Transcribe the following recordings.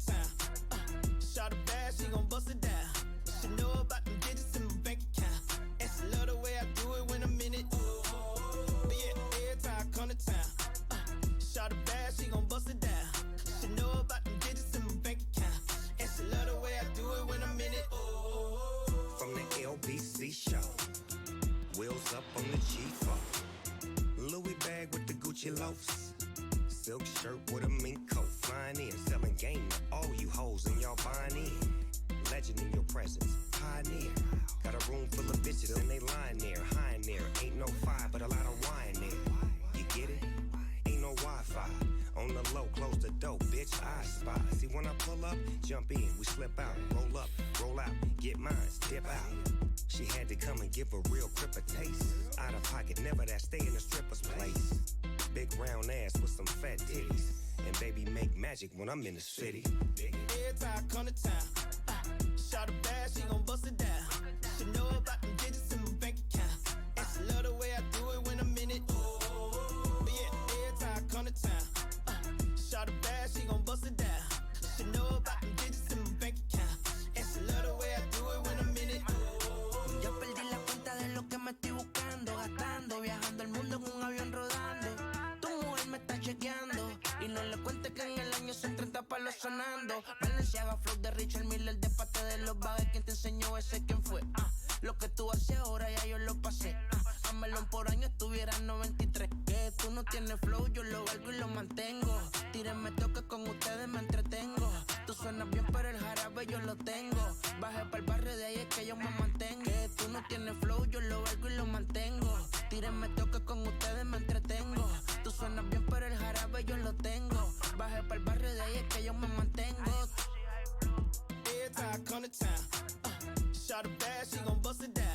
town. Shot a bad, she gon' bust it down. She know about them digits in my bank account. And she love the way I do it when I'm in it. But yeah, every time I come to town. Shot a bad, she gon' bust it down. She know about them digits in my bank account. And she love the way I do it when I'm in it. From the LBC show, wheels up on the G4. Louis bag with the Gucci loafs. Silk shirt with a mink coat. Flying in, selling game to all you hoes and y'all buying in. Legend in your presence, pioneer. Got a room full of bitches and they lying there, high in there. Ain't no fire, but a lot of wine there. You get it? Ain't no Wi-Fi. On the low, close the door, bitch, I spy. See when I pull up, jump in, we slip out. Roll up, roll out, get mine, dip out. She had to come and give a real crip a taste. Out of pocket, never that, stay in the stripper's place. Big round ass with some fat titties. And baby make magic when I'm in the city. Every time I come to town, shot a bad, she gon' bust it down. She know about them digits in my bank account. And she love the way I do it when I'm in it. But yeah, every time I come to town, shot a bad, she gon' bust it down. She know about them digits in my bank account. And she love the way I do it when I'm in it. Yo perdí la cuenta de lo que me estoy buscando, gastando, viajando el mundo en un avión rodando. Tu mujer me está chequeando y no le cuentes que en el año son 30 palos sonando. Valenciaga, flow de Richard Miller, de parte de los bagues. ¿Quién te enseñó ese? ¿Quién fue? Lo que tú haces ahora ya yo lo pasé. A melón por año estuviera 93. Que tú no tienes flow, yo lo valgo y lo mantengo. Tírenme toque con ustedes, me entretengo. Tú suenas bien, pero el jarabe yo lo tengo. Bajé para el barrio, de ahí es que yo me mantengo. Que tú no tienes flow, yo lo valgo y lo mantengo. Tírenme toque con ustedes, me entretengo. Tú suenas bien, pero el jarabe yo lo tengo. Bajé para el barrio, de ahí es que yo me mantengo. Every time I come to town, shot a bad, she gon' bust it down.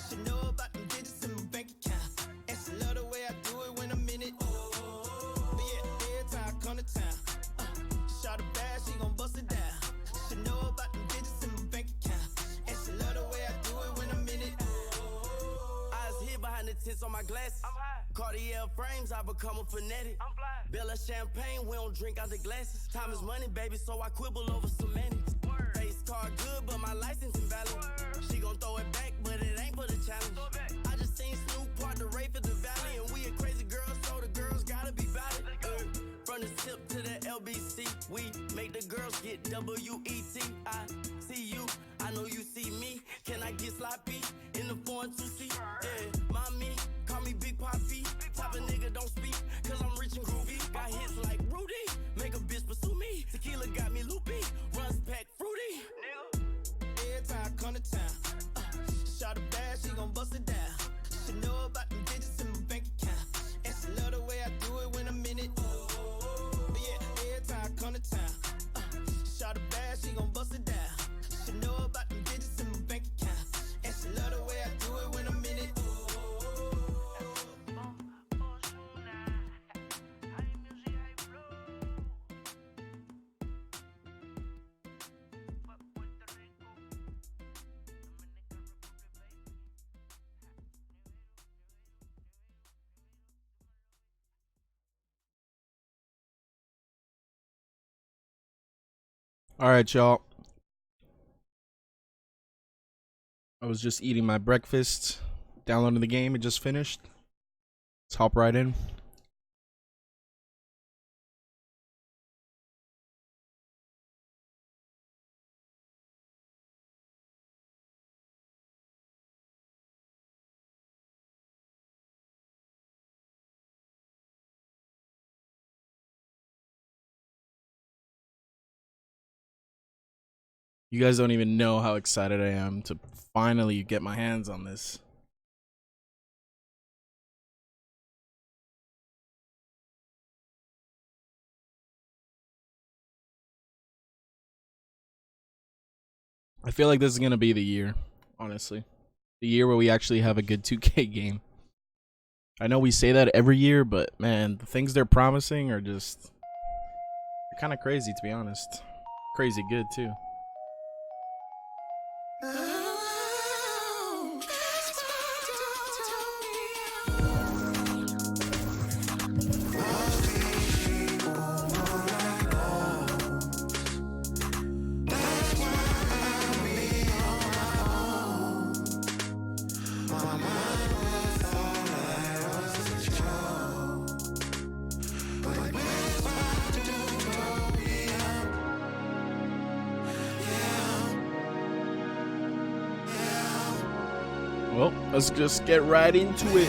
She know about them digits in my bank account. And she love the way I do it when I'm in it. But yeah, every time I come to town, shot a bad, she gon' bust it down. She know about them digits in my bank account. And she love the way I do it when I'm in it. Eyes hid behind the tints on my glasses. Cartier frames, I become a fanatic. Bella champagne, we don't drink out the glasses. Time is money, baby, so I quibble over semantics. Face card good, but my license invalid. She gon' throw it back, but it ain't for the challenge. I just seen Snoop part the rape at the valley, and we a crazy girls, so the girls gotta be valid. From the tip to the LBC, we make the girls get WET. I see you, I know you see me. Can I get sloppy in the 4-2-C? Yeah, mommy, call me Big Poppy. Type of nigga don't speak, cause I'm rich and groovy. Got hits like Rudy, make a bitch pursue me. Tequila got me loopy, runs pack fruity. Every time I come to town, shot a bad, she gon' bust it down. She know about them digits in my bank account. And she love the way I do it when I'm in it. But yeah, every time I come to town, shot a bad, she gon' bust it down. She know about them digits in my bank account. And she love the way I do it when I'm in it. All right, y'all. I was just eating my breakfast, downloading the game. It just finished. Let's hop right in. You guys don't even know how excited I am to finally get my hands on this. I feel like this is going to be the year, honestly. The year where we actually have a good 2K game. I know we say that every year, but man, the things they're promising are just kind of crazy, to be honest. Crazy good, too. Well, let's just get right into it.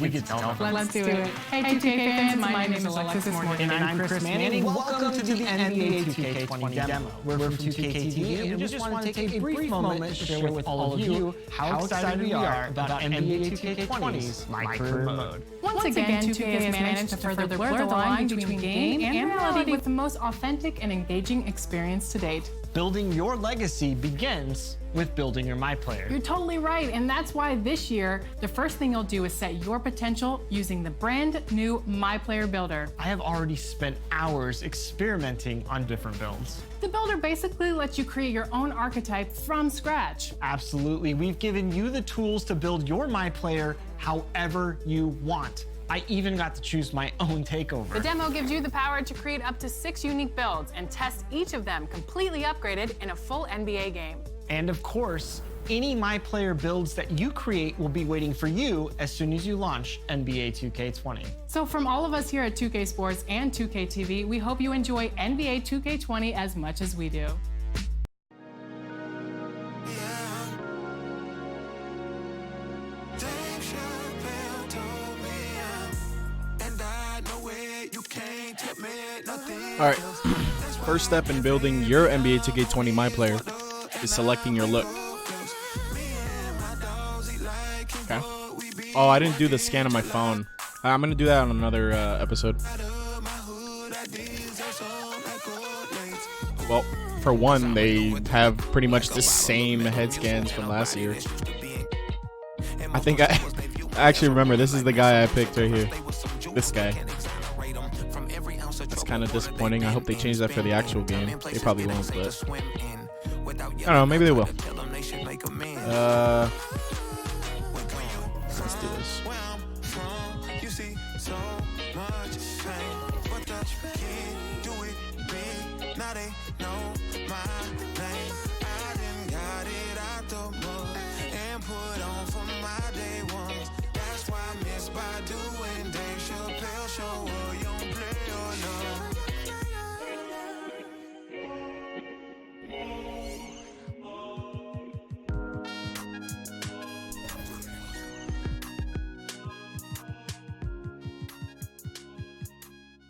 We could tell. Let's do it. Hey, 2K fans, my name is Alexis Morgan. And I'm Chris Manning. Welcome to the NBA 2K20 demo. We're from 2K TV, and we just want to take a brief moment to share with all of you how excited we are about NBA 2K20's My Career Mode. Once again, 2K has managed to further blur the line between game and reality with the most authentic and engaging experience to date. Building your legacy begins with building your My Player. You're totally right, and that's why this year, the first thing you'll do is set your potential using the brand new My Player Builder. I have already spent hours experimenting on different builds. The builder basically lets you create your own archetype from scratch. Absolutely, we've given you the tools to build your My Player however you want. I even got to choose my own takeover. The demo gives you the power to create up to 6 unique builds and test each of them completely upgraded in a full NBA game. And of course, any My Player builds that you create will be waiting for you as soon as you launch NBA 2K20. So from all of us here at 2K Sports and 2K TV, we hope you enjoy NBA 2K20 as much as we do. All right. First step in building your NBA 2K20 My Player is selecting your look. Okay. Oh, I didn't do the scan on my phone. I'm gonna do that on another episode. Well, for one, they have pretty much the same head scans from last year. I think I actually remember this is the guy I picked right here. This guy. That's kind of disappointing. I hope they change that for the actual game. They probably won't, but I don't know. Maybe they will. Let's do this.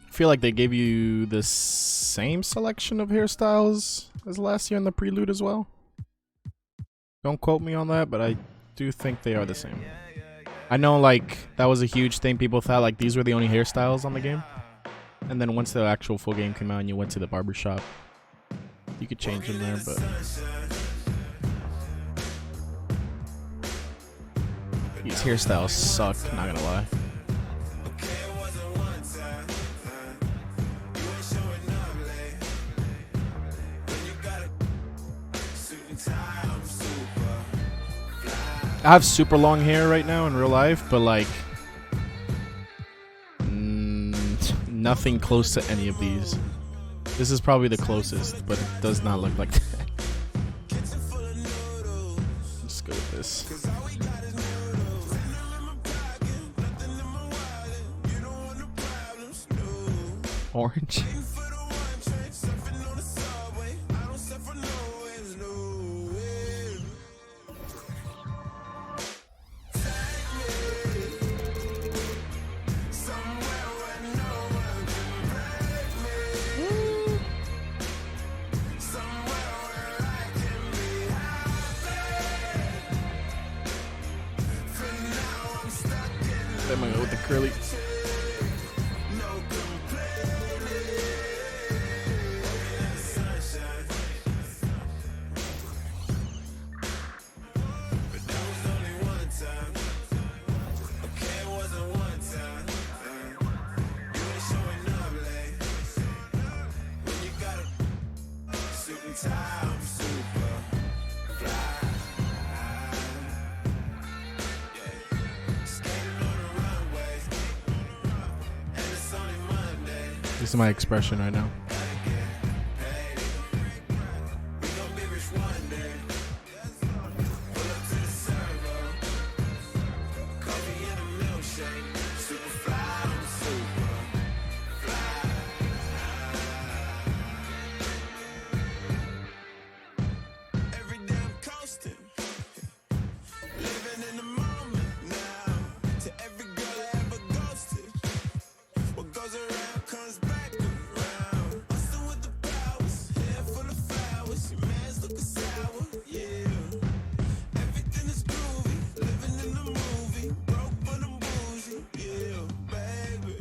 I feel like they gave you the same selection of hairstyles as last year in the prelude as well. Don't quote me on that, but I do think they are the same. I know, like, that was a huge thing. People thought like these were the only hairstyles on the game, and then once the actual full game came out and you went to the barber shop, you could change them there. But these hairstyles suck, not gonna lie. I have super long hair right now in real life, but like nothing close to any of these. This is probably the closest, but it does not look like that. Let's go with this. Orange. I'm gonna go with the curly. This is my expression right now. goes around, comes back around. Hustle with the powers, head full of flowers. Your man's looking sour, yeah. Everything is groovy, living in the movie. Broke but I'm bougie, yeah, baby.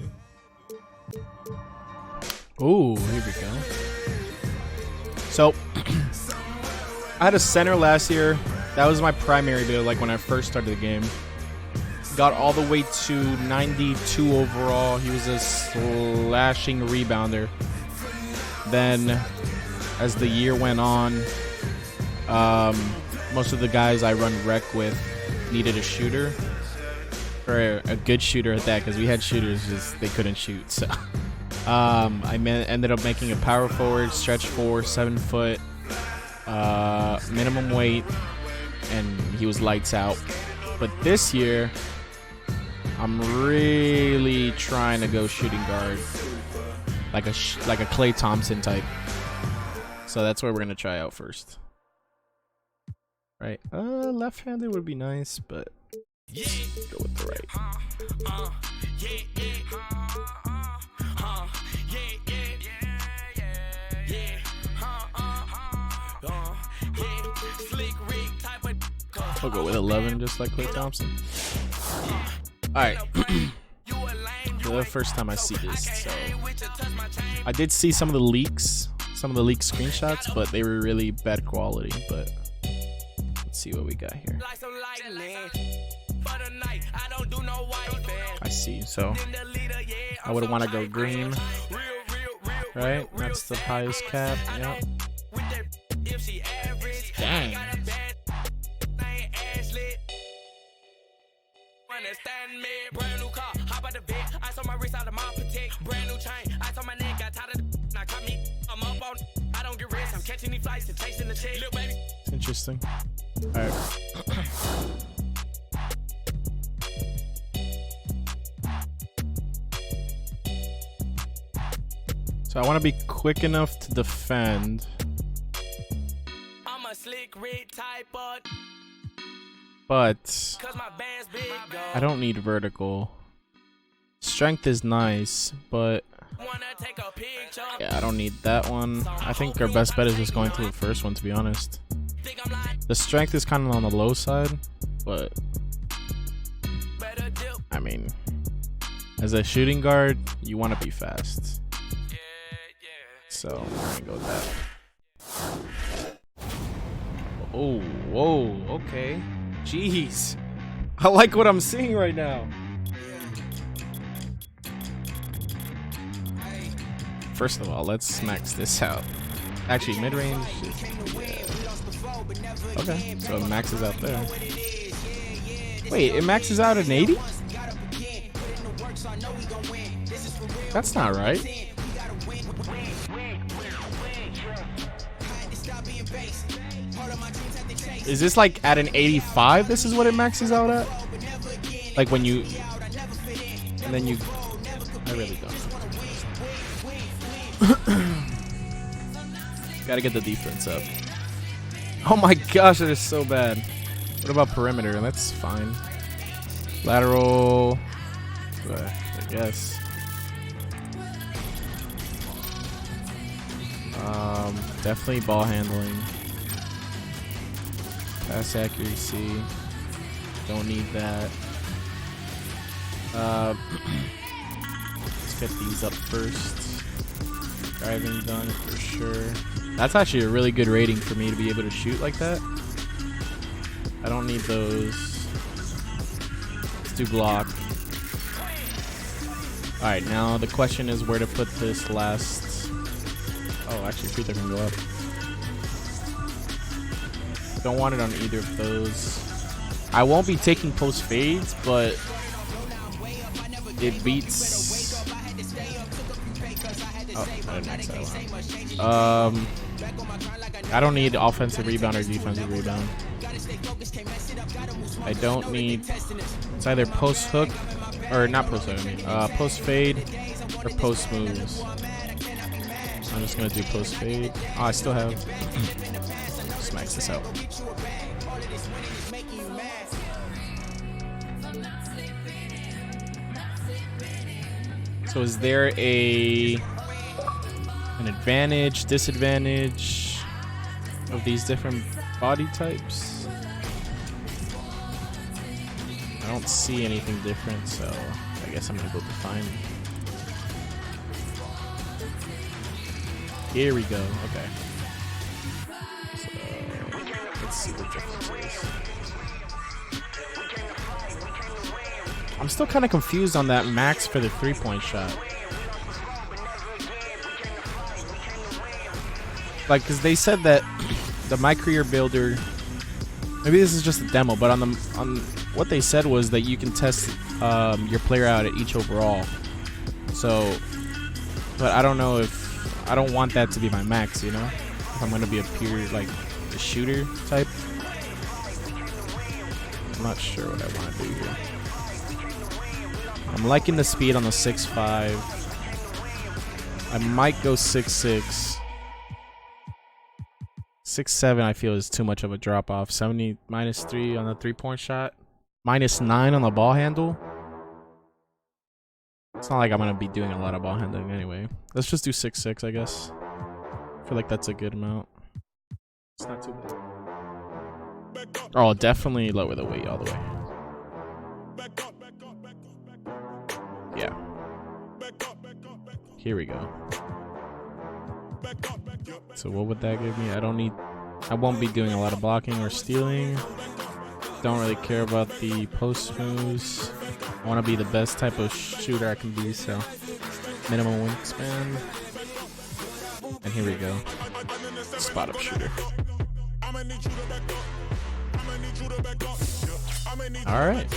Ooh, here we go. So, I had a center last year. That was my primary build, like when I first started the game. Got all the way to 92 overall. He was a slashing rebounder. Then, as the year went on, most of the guys I run rec with needed a shooter. Or a good shooter at that, because we had shooters, just they couldn't shoot. So, I ended up making a power forward, stretch 4, 7 foot, minimum weight, and he was lights out. But this year, I'm really trying to go shooting guard, like a Klay Thompson type. So that's what we're gonna try out first. Right? Left-handed would be nice, but let's go with the right. I'll go with 11, just like Klay Thompson. Alright. The first time I see this, so I did see some of the leaks, screenshots, but they were really bad quality. But let's see what we got here. I see, so I would want to go green, right? That's the highest cap. Yep. Dang. Understand me, brand new car, hop out the vid. I saw my wrist out of my protect, brand new chain. I told my nigga got tired of the now caught me. I'm up on, I don't get rest. I'm catching these flights and chasing the check. Little baby. It's interesting. Alright. So I want to be quick enough to defend. I'm a slick rig type of. But I don't need vertical. Strength is nice, but yeah, I don't need that one. I think our best bet is just going to the first one, to be honest. The strength is kind of on the low side, but I mean, as a shooting guard, you want to be fast. So I'm gonna go with that. Oh, whoa, okay. Jeez, I like what I'm seeing right now. First of all, let's max this out. Actually, mid-range. Yeah. Okay, so it maxes out there. Wait, it maxes out at 80? That's not right. Is this like at an 85? This is what it maxes out at? Like when you... And then you... I really don't. Gotta get the defense up. Oh my gosh, that is so bad. What about perimeter? That's fine. Lateral... I guess. Definitely ball handling. Pass accuracy. Don't need that. Let's get these up first. Driving done for sure. That's actually a really good rating for me to be able to shoot like that. I don't need those. Let's do block. Alright, now the question is where to put this last. Oh, actually, free throw can go up. Don't want it on either of those. I won't be taking post fades, but it beats. Oh, I didn't max that one. I don't need offensive rebound or defensive rebound. I don't need. It's either post hook or not post hook. I mean, post fade or post moves. I'm just gonna do post fade. Oh, I still have. Just max this out. So is there an advantage, disadvantage of these different body types? I don't see anything different, so I guess I'm gonna go define. Here we go. Okay. So let's see what difference is. I'm still kind of confused on that max for the 3-point shot. Like, because they said that the My Career Builder, maybe this is just a demo, but on what they said was that you can test your player out at each overall. So, but I don't know if I don't want that to be my max, you know? If I'm gonna be a pure like a shooter type. I'm not sure what I want to do here. I'm liking the speed on the 6.5. I might go 6.6. 6.7 I feel is too much of a drop off. 70 -3 on the 3-point shot. -9 on the ball handle. It's not like I'm gonna be doing a lot of ball handling anyway. Let's just do 6.6, I guess. I feel like that's a good amount. It's not too bad. Oh, definitely lower the weight all the way. Yeah. Here we go. So what would that give me? I won't be doing a lot of blocking or stealing. Don't really care about the post moves. I want to be the best type of shooter I can be, so minimum wingspan. And here we go. Spot up shooter. Alright.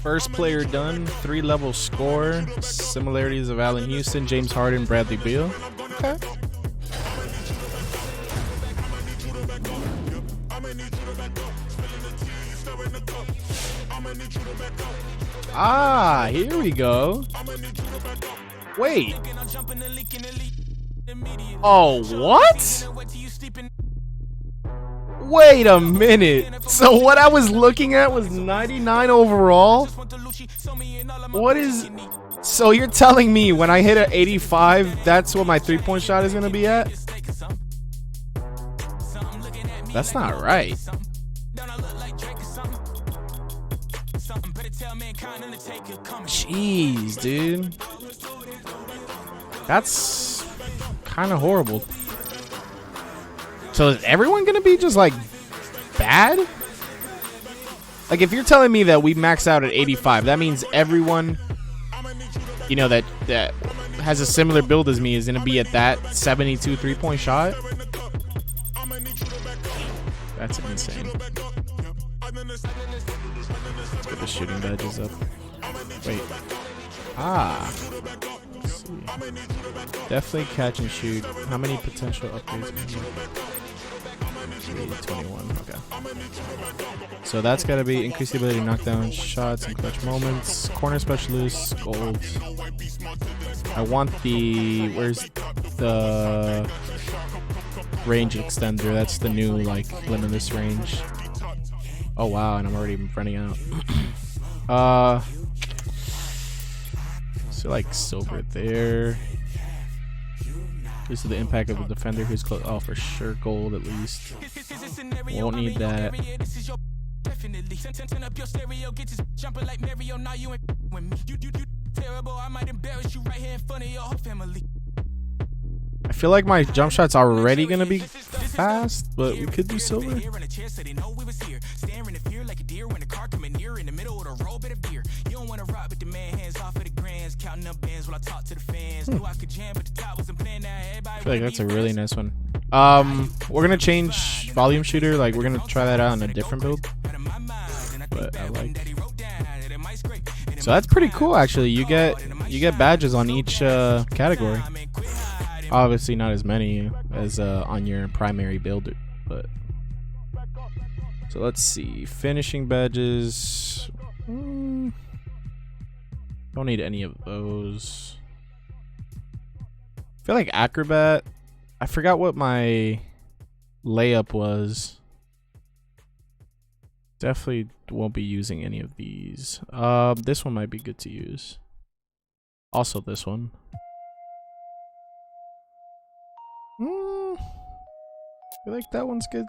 First player done. 3-level score. Similarities of Allen Houston, James Harden, Bradley Beal. Okay. Ah, here we go. Wait. Oh, what? Wait a minute. So what I was looking at was 99 overall? What is... So you're telling me when I hit an 85, that's what my 3-point shot is going to be at? That's not right. Jeez, dude. That's kind of horrible. So is everyone going to be just like bad? Like if you're telling me that we max out at 85, that means everyone, you know, that has a similar build as me is going to be at that 72 3-point shot. That's insane. Let's get the shooting badges up. Wait. Ah. Let's see. Definitely catch and shoot. How many potential upgrades? 21. Okay. So that's got to be increased the ability to knock down shots and clutch moments. Corner specialist, gold. I want the... Where's the range extender? That's the new, like, limitless range. Oh, wow. And I'm already running out. So, like, silver there. This is the impact of the defender who's close. Oh, for sure, gold at least. Won't need that. I feel like my jump shot's already gonna be fast, but we could do silver. I feel like that's a really nice one. We're gonna change volume shooter. Like we're gonna try that out on a different build. But I like. So that's pretty cool, actually. You get badges on each category. Obviously, not as many as on your primary build, but. So let's see. Finishing badges. Don't need any of those. I feel like acrobat. I forgot what my layup was. Definitely won't be using any of these. This one might be good to use. Also this one. I feel like that one's good.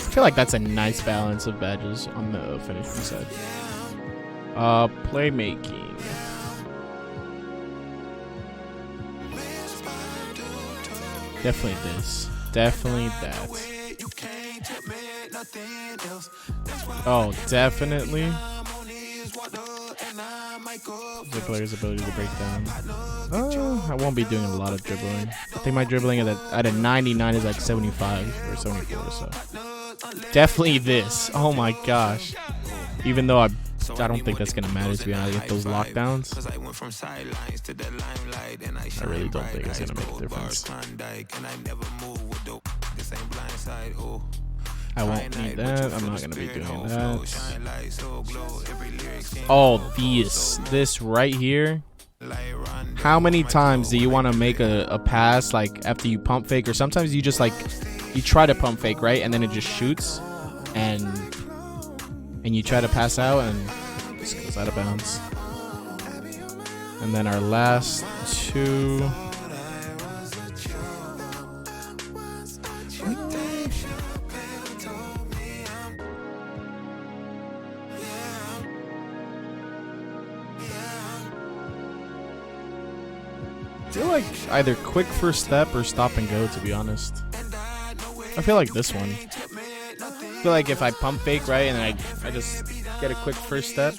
I feel like that's a nice balance of badges on the finishing side. Playmaking. Definitely this. Definitely that. Oh, definitely. The player's ability to break down. Oh, I won't be doing a lot of dribbling. I think my dribbling at a 99 is like 75 or 74 or so. Definitely this. Oh my gosh. Even though I don't think that's gonna matter, to be honest. With those lockdowns, I really don't think it's gonna make a difference. I won't need that. I'm not gonna be doing that. Oh, this right here. How many times do you want to make a pass like after you pump fake, or sometimes you just like you try to pump fake, right, and then it just shoots, and you try to pass out and it just goes out of bounds. And then our last two. I feel like either quick first step or stop and go, to be honest. I feel like this one. I feel like if I pump fake, right, and I just get a quick first step,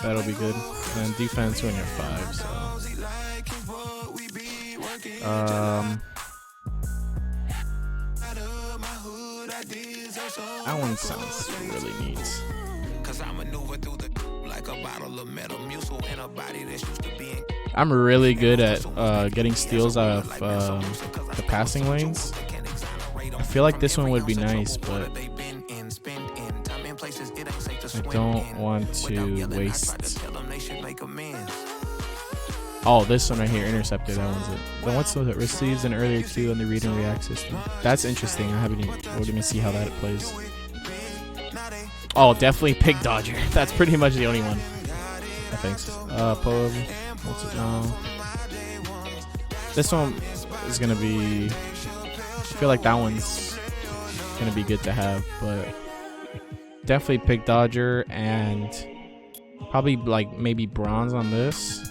that'll be good. And defense when you're 5, so. That one sounds really neat. I'm really good at getting steals out of the passing lanes. I feel like this one would be nice, but I don't want to waste. Oh, this one right here, interceptor. That one's it. Then what's the receives an earlier Q on the read and react system? That's interesting. We're gonna see how that plays. Oh, definitely Pig Dodger. That's pretty much the only one. I think so. Pub. What's it now? This one is gonna be. I feel like that one's gonna be good to have, but definitely Pig Dodger and probably like maybe bronze on this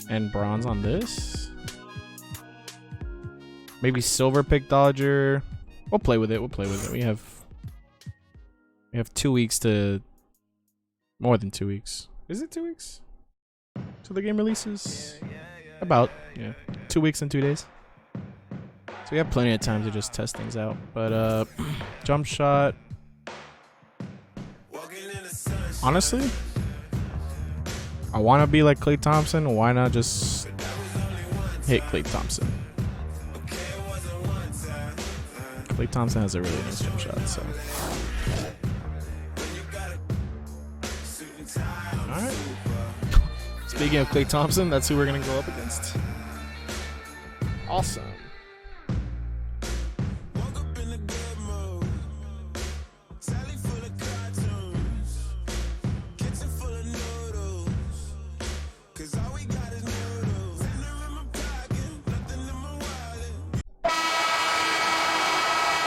and bronze on this. Maybe silver Pig Dodger. We'll play with it. We have 2 weeks to. More than 2 weeks. Is it 2 weeks? Till the game releases? About, yeah. 2 weeks and 2 days. So we have plenty of time to just test things out. But jump shot. Honestly, I want to be like Klay Thompson. Why not just hit Klay Thompson? Klay Thompson has a really nice jump shot, so. Alright. Speaking of Klay Thompson, that's who we're going to go up against. Awesome.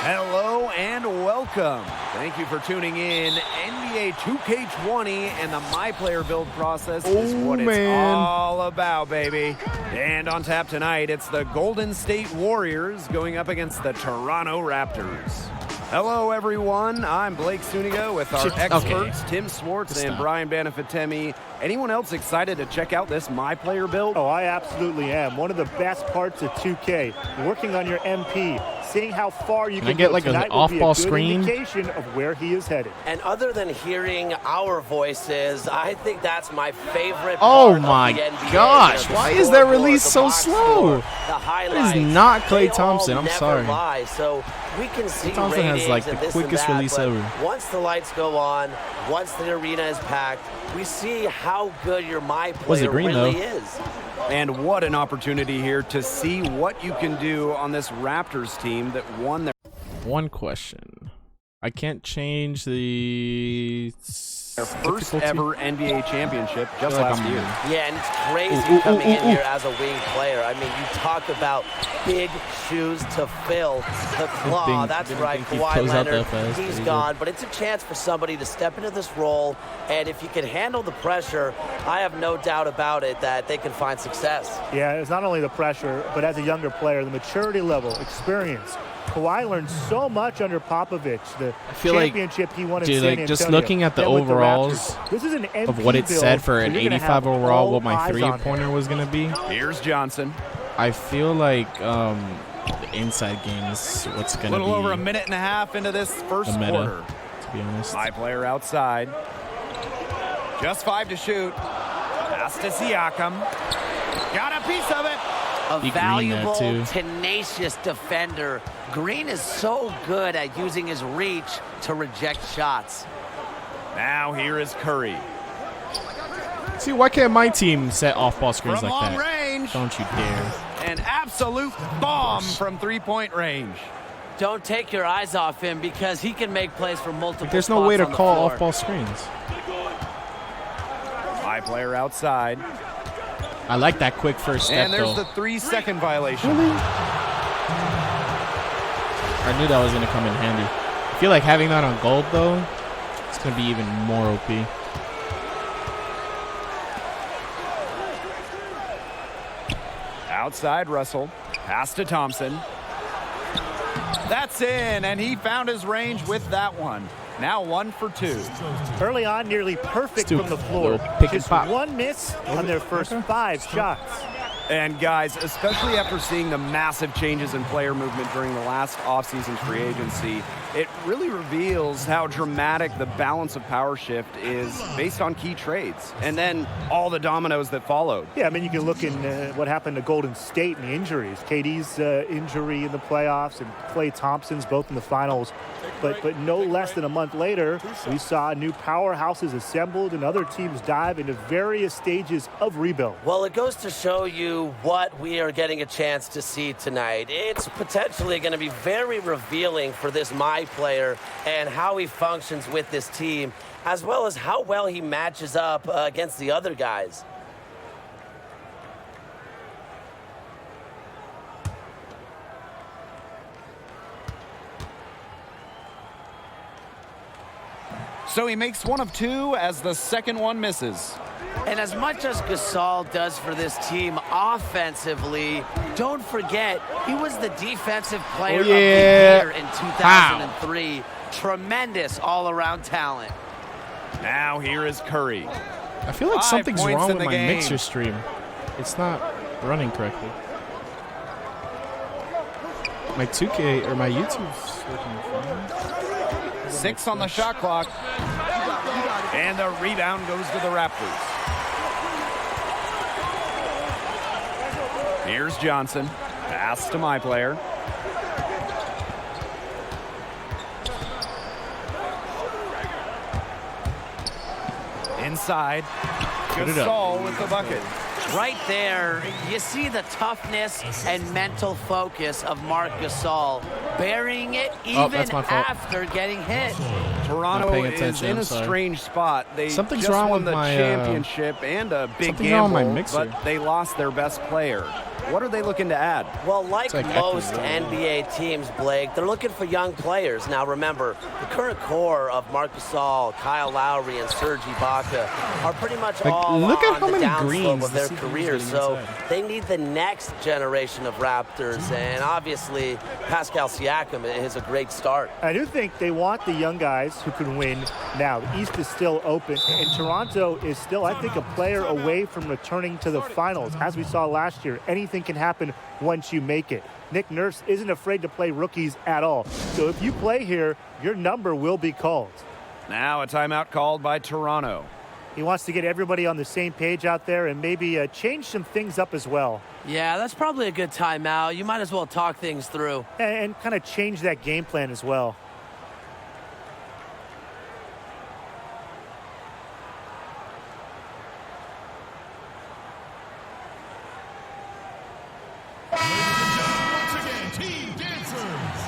Hello and welcome. Thank you for tuning in. NBA 2K20 and the My Player build process is what it's all about, baby. And on tap tonight, it's the Golden State Warriors going up against the Toronto Raptors. Hello, everyone. I'm Blake Suniga with our experts, Tim Swartz and Brian Banafitemi. Anyone else excited to check out this My Player build? Oh, I absolutely am. One of the best parts of 2K, working on your MP, seeing how far you Can I can get go like an tonight will be a off-ball good screen? indication of where he is headed. And other than hearing our voices, I think that's my favorite Oh part my of the NBA. gosh, You know, the why is that scoreboard, release the so box slow? score, the That highlights, is not Klay they all Thompson. I'm never sorry. lie. So we can see Thompson has, ratings like, the and this quickest and that, release but ever. once the lights go on, once the arena is packed, we see how good your my Was it player green, really though? is. And what an opportunity here to see what you can do on this Raptors team that won their One question. I can't change the first ever NBA championship just feel like last I'm- year. Yeah, and it's crazy Ooh, ooh, coming in ooh, ooh. here as a wing player. I mean, you talk about big shoes to fill. The claw, that's didn't right, think he'd Kawhi close out Leonard, that fast, but he's he gone. But it's a chance for somebody to step into this role, and if you can handle the pressure, I have no doubt about it that they can find success. Yeah, it's not only the pressure, but as a younger player, the maturity level, experience. Kawhi learned so much under Popovich. The feel like- championship he won in dude, San like, just Antonio, looking at the then with overalls Raptors. This is an MP of what it build, said for so an you're gonna 85 have overall, all what my eyes on him. three-pointer was going to be. Here's Johnson. I feel like the inside game is what's A going to be little over a minute and a half into this first the meta, quarter. to be honest. My player outside. Just 5 to shoot. Pass to Siakam. Got a piece of it. A He greened that, valuable, too. tenacious defender. Green is so good at using his reach to reject shots. Now here is Curry. See, why can't my team set off-ball screens From like long that? range. Don't you dare. An absolute bomb from three-point range. Don't take your eyes off him because he can make plays from multiple Like, there's no way to spots on the call floor. off-ball screens. My player outside. I like that quick first step, And there's though. the 3-second violation. I knew that was going to come in handy. I feel like having that on gold, though, it's going to be even more OP. Outside Russell. Pass to Thompson. That's in, and he found his range with that one. Now 1 for 2. Early on, nearly perfect Stu, from the floor. little pick and Just pop. one miss on their first 5 shots. And guys, especially after seeing the massive changes in player movement during the last offseason free agency, it really reveals how dramatic the balance of power shift is based on key trades. And then all the dominoes that followed. Yeah, I mean, you can look in what happened to Golden State and the injuries. KD's injury in the playoffs and Klay Thompson's both in the finals. But no less than a month later, we saw new powerhouses assembled and other teams dive into various stages of rebuild. Well, it goes to show you what we are getting a chance to see tonight. It's potentially going to be very revealing for this my player and how he functions with this team, as well as how well he matches up against the other guys. So he makes 1 of 2 as the second one misses. And as much as Gasol does for this team offensively, don't forget, he was the defensive player of the year in 2003. Tremendous all-around talent. Now here is Curry. I feel like 5 something's points wrong in with the my game. mixer stream. It's not running correctly. My 2K or my YouTube's working fine. 6 on the shot clock. And the rebound goes to the Raptors. Here's Johnson. Pass to my player. Inside. Gasol with the bucket. Right there, you see the toughness and mental focus of Marc Gasol, burying it even that's my fault. after getting hit. Toronto paying is attention, in I'm a sorry. strange spot. They Something's just wrong won with the my, championship and a big something's wrong with gamble, my mixer. but they lost their best player. What are they looking to add? Well, like like most echoing. NBA teams, Blake, they're looking for young players. Now, remember, the current core of Marc Gasol, Kyle Lowry, and Serge Ibaka are pretty much Like, all look at on how the many downslope greens of the their Seahawks careers. getting So inside. they need the next generation of Raptors, and obviously Pascal Siakam is a great start. I do think they want the young guys who can win now. The East is still open, and Toronto is still, I think, a player away from returning to the finals. As we saw last year, anything anything can happen once you make it. Nick Nurse isn't afraid to play rookies at all. So if you play here, your number will be called. Now a timeout called by Toronto. He wants to get everybody on the same page out there and maybe change some things up as well. Yeah, that's probably a good timeout. You might as well talk things through. And kind of change that game plan as well. Once again, Team Dancers.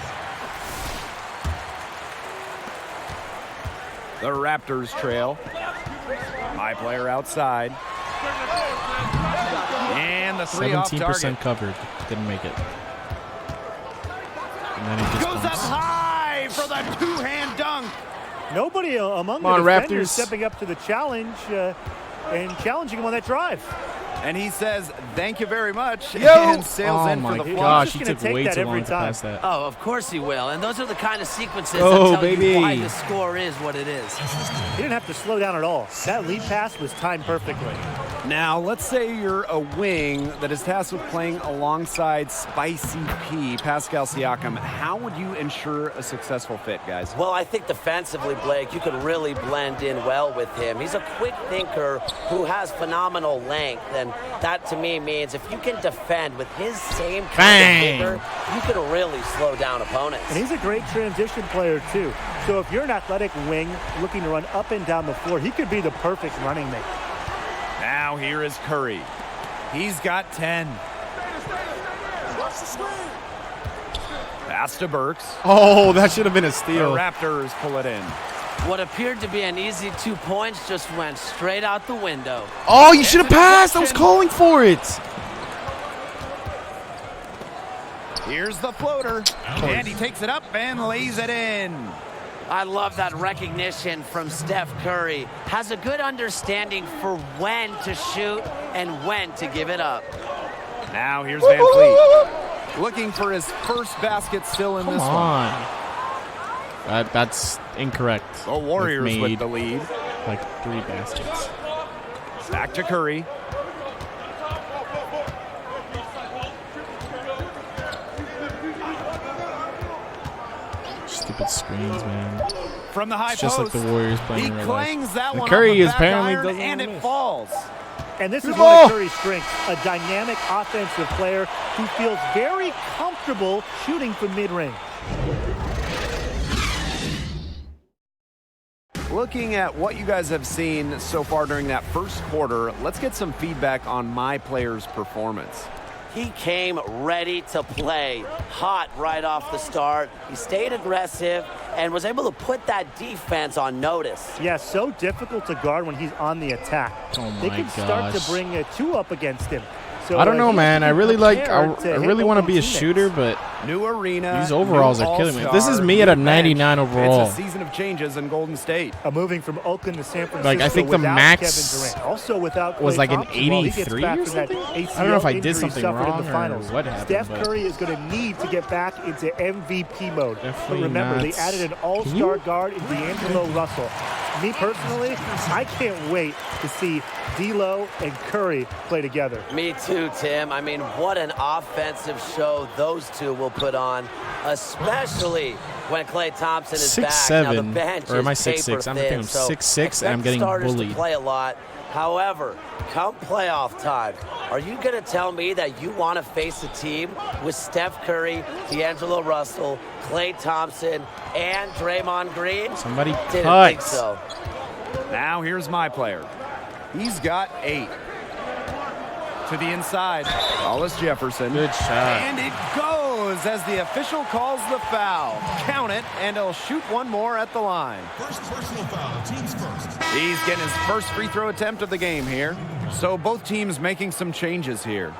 The Raptors trail. My player outside. And the three off target. 17% covered. Didn't make it. And then he just goes bumps. up high for the two-hand dunk. Nobody among Come on, the defenders Raptors. stepping up to the challenge and challenging him on that drive. And he says, thank you very much, Yo! and sails Oh in for my the flush. gosh, he He's just took gonna way take too that long every to time. pass that. Oh, of course he will. And those are the kind of sequences Oh, that tell baby. you why the score is what it is. He didn't have to slow down at all. That lead pass was timed perfectly. Now, let's say you're a wing that is tasked with playing alongside Spicy P, Pascal Siakam. How would you ensure a successful fit, guys? Well, I think defensively, Blake, you could really blend in well with him. He's a quick thinker who has phenomenal length, and that to me means if you can defend with his same kind of vigor, you can really slow down opponents. And he's a great transition player, too. So if you're an athletic wing looking to run up and down the floor, he could be the perfect running mate. Now here is Curry. He's got 10. Pass to Burks. Oh, that should have been a The steal. Raptors pull it in. What appeared to be an easy 2 points just went straight out the window. Oh, you should have passed. I was calling for it. Here's the floater. And he takes it up and lays it in. I love that recognition from Steph Curry. Has a good understanding for when to shoot and when to give it up. Now here's Van Fleet. Looking for his first basket still in Come this on. one. That's incorrect. The Warriors They've with made the lead. like 3 baskets. Back to Curry. Stupid screens, man. From the high It's just post. like the Warriors playing He in real life. clangs that And one Curry off the is back apparently iron, doesn't and wanna it miss. falls. And this is Good one ball. of Curry's strengths, a dynamic offensive player who feels very comfortable shooting from mid-range. Looking at what you guys have seen so far during that first quarter, let's get some feedback on my player's performance. He came ready to play, hot right off the start. He stayed aggressive and was able to put that defense on notice. Yeah, so difficult to guard when he's on the attack. Oh They my can start gosh. to bring a 2 up against him. So, I don't know, he man. has I to be really like. I prepared to hit really want to open be a teammates. shooter, but New arena. these overalls new are killing me. all-star, This is me at a new 99 bench. overall. It's a season of changes in Golden State. Moving from Oakland to San Francisco. Like, I think the without max Kevin Durant. Also without was Klay like an Thompson while he gets 83 back or from that something? ACL I don't know if I did injury something suffered in wrong the or finals. what happened, Steph but- Curry is going to need to get back into MVP mode. Definitely But remember, not. they added an Can all-star you- guard in D'Angelo Russell. Me personally, I can't wait to see D'Lo and Curry play together. Me too, Tim. I mean, what an offensive show those two will put on, especially when Klay Thompson is back. Now, the 6'7", bench or am I is 6'6"? I'm paper thinking thin, so 6'6", and I'm expect getting starters bullied. to play a lot. However, come playoff time, are you going to tell me that you want to face a team with Steph Curry, D'Angelo Russell, Klay Thompson, and Draymond Green? Somebody Didn't cut. think so. Now here's my player. He's got 8. To the inside, Hollis Jefferson. Good shot. And it goes as the official calls the foul. Count it, and he'll shoot one more at the line. First personal foul, team's first. He's getting his first free throw attempt of the game here. So both teams making some changes here.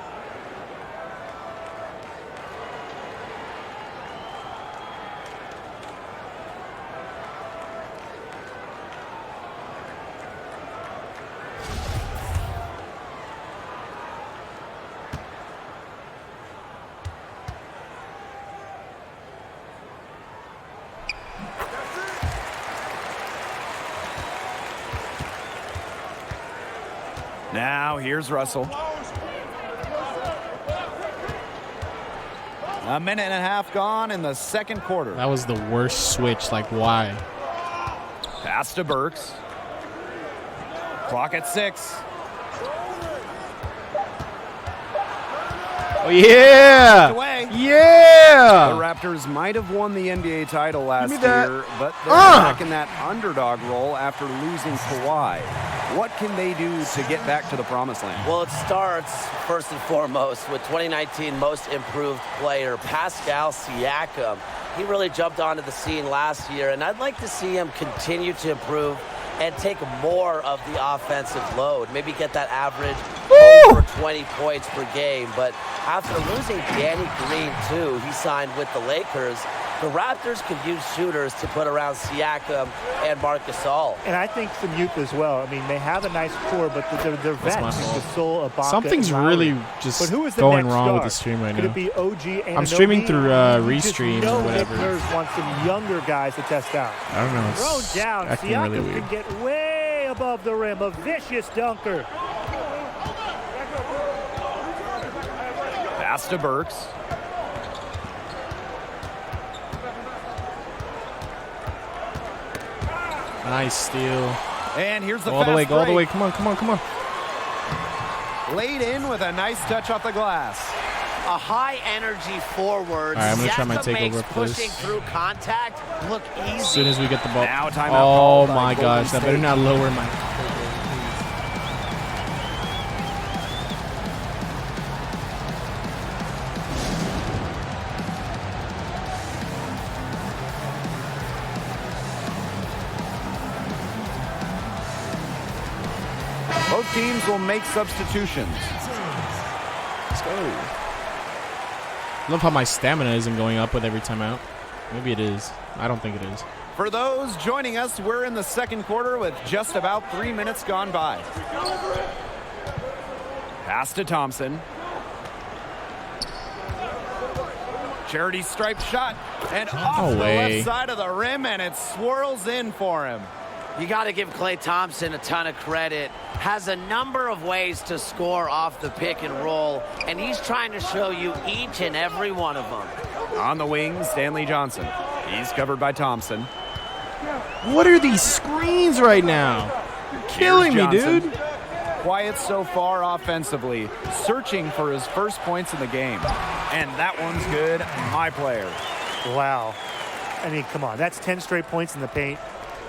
Now here's Russell. A minute and a half gone in the second quarter. That was the worst switch. Like, why? Pass to Burks. Clock at 6. Oh, yeah! Away. Yeah! The Raptors might have won the NBA title last Give me that. year, but they're back in that underdog role after losing Kawhi. What can they do to get back to the promised land? Well, it starts first and foremost with 2019 Most Improved Player Pascal Siakam. He really jumped onto the scene last year, and I'd like to see him continue to improve and take more of the offensive load. Maybe get that average over 20 points per game. But after losing Danny Green, too, he signed with the Lakers. The Raptors could use shooters to put around Siakam and Marc Gasol. And I think some youth as well. I mean, they have a nice core, but they're vets. Gasol, Ibaka, Something's and Lowry. really just But who is the going next wrong star? with the stream right Could now. it be OG Anunoby? I'm streaming through You just Restream know or whatever. Nick Nurse wants some younger guys to test out. I don't know. Thrown It's down. acting Siakam really weird. can get way above the rim. A vicious dunker. Pass to Burks. Nice steal. And here's the Go all the way, fast go all the break. way. Come on, come on, come on. Laid in with a nice touch off the glass. A high-energy forward. All right, I'm gonna try my Siakam takeover makes for this. pushing through contact look easy. As soon as we get the ball. Now timeout Oh called by my Golden gosh, that better State. not lower my. Both teams will make substitutions. Let's go. Love how my stamina isn't going up with every timeout. Maybe it is. I don't think it is. For those joining us, we're in the second quarter with just about 3 minutes gone by. Pass to Thompson. Charity stripe shot. And off No the way. left side of the rim, and it swirls in for him. You got to give Klay Thompson a ton of credit. Has a number of ways to score off the pick and roll, and he's trying to show you each and every one of them. On the wing, Stanley Johnson. He's covered by Thompson. What are these screens right now? You're killing me, Johnson. dude. Quiet so far offensively, searching for his first points in the game. And that one's good. My player. Wow. I mean, come on. That's 10 straight points in the paint.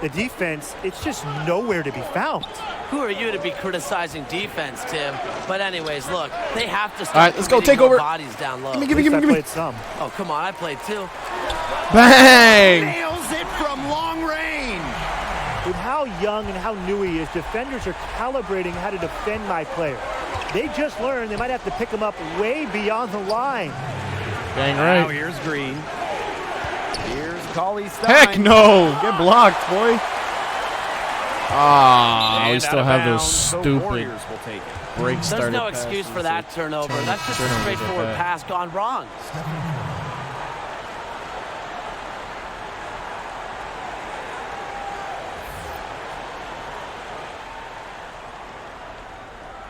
The defense, it's just nowhere to be found. Who are you to be criticizing defense, Tim? But anyways, look, they have to start All right, let's go, committing take more over. bodies down low. Give me. I played some. Oh, come on, I played too. Bang! Nails it from long range. With how young and how new he is, defenders are calibrating how to defend my player. They just learned they might have to pick him up way beyond the line. Dang Now right. here's Green. Here's Cauley Stein. Heck no! Get blocked, boy. Ah, we And still out of have those bounds, the stupid Warriors will take it. break There's started no passes. excuse for that turnover. That's just a turnovers like straightforward that. pass gone wrong.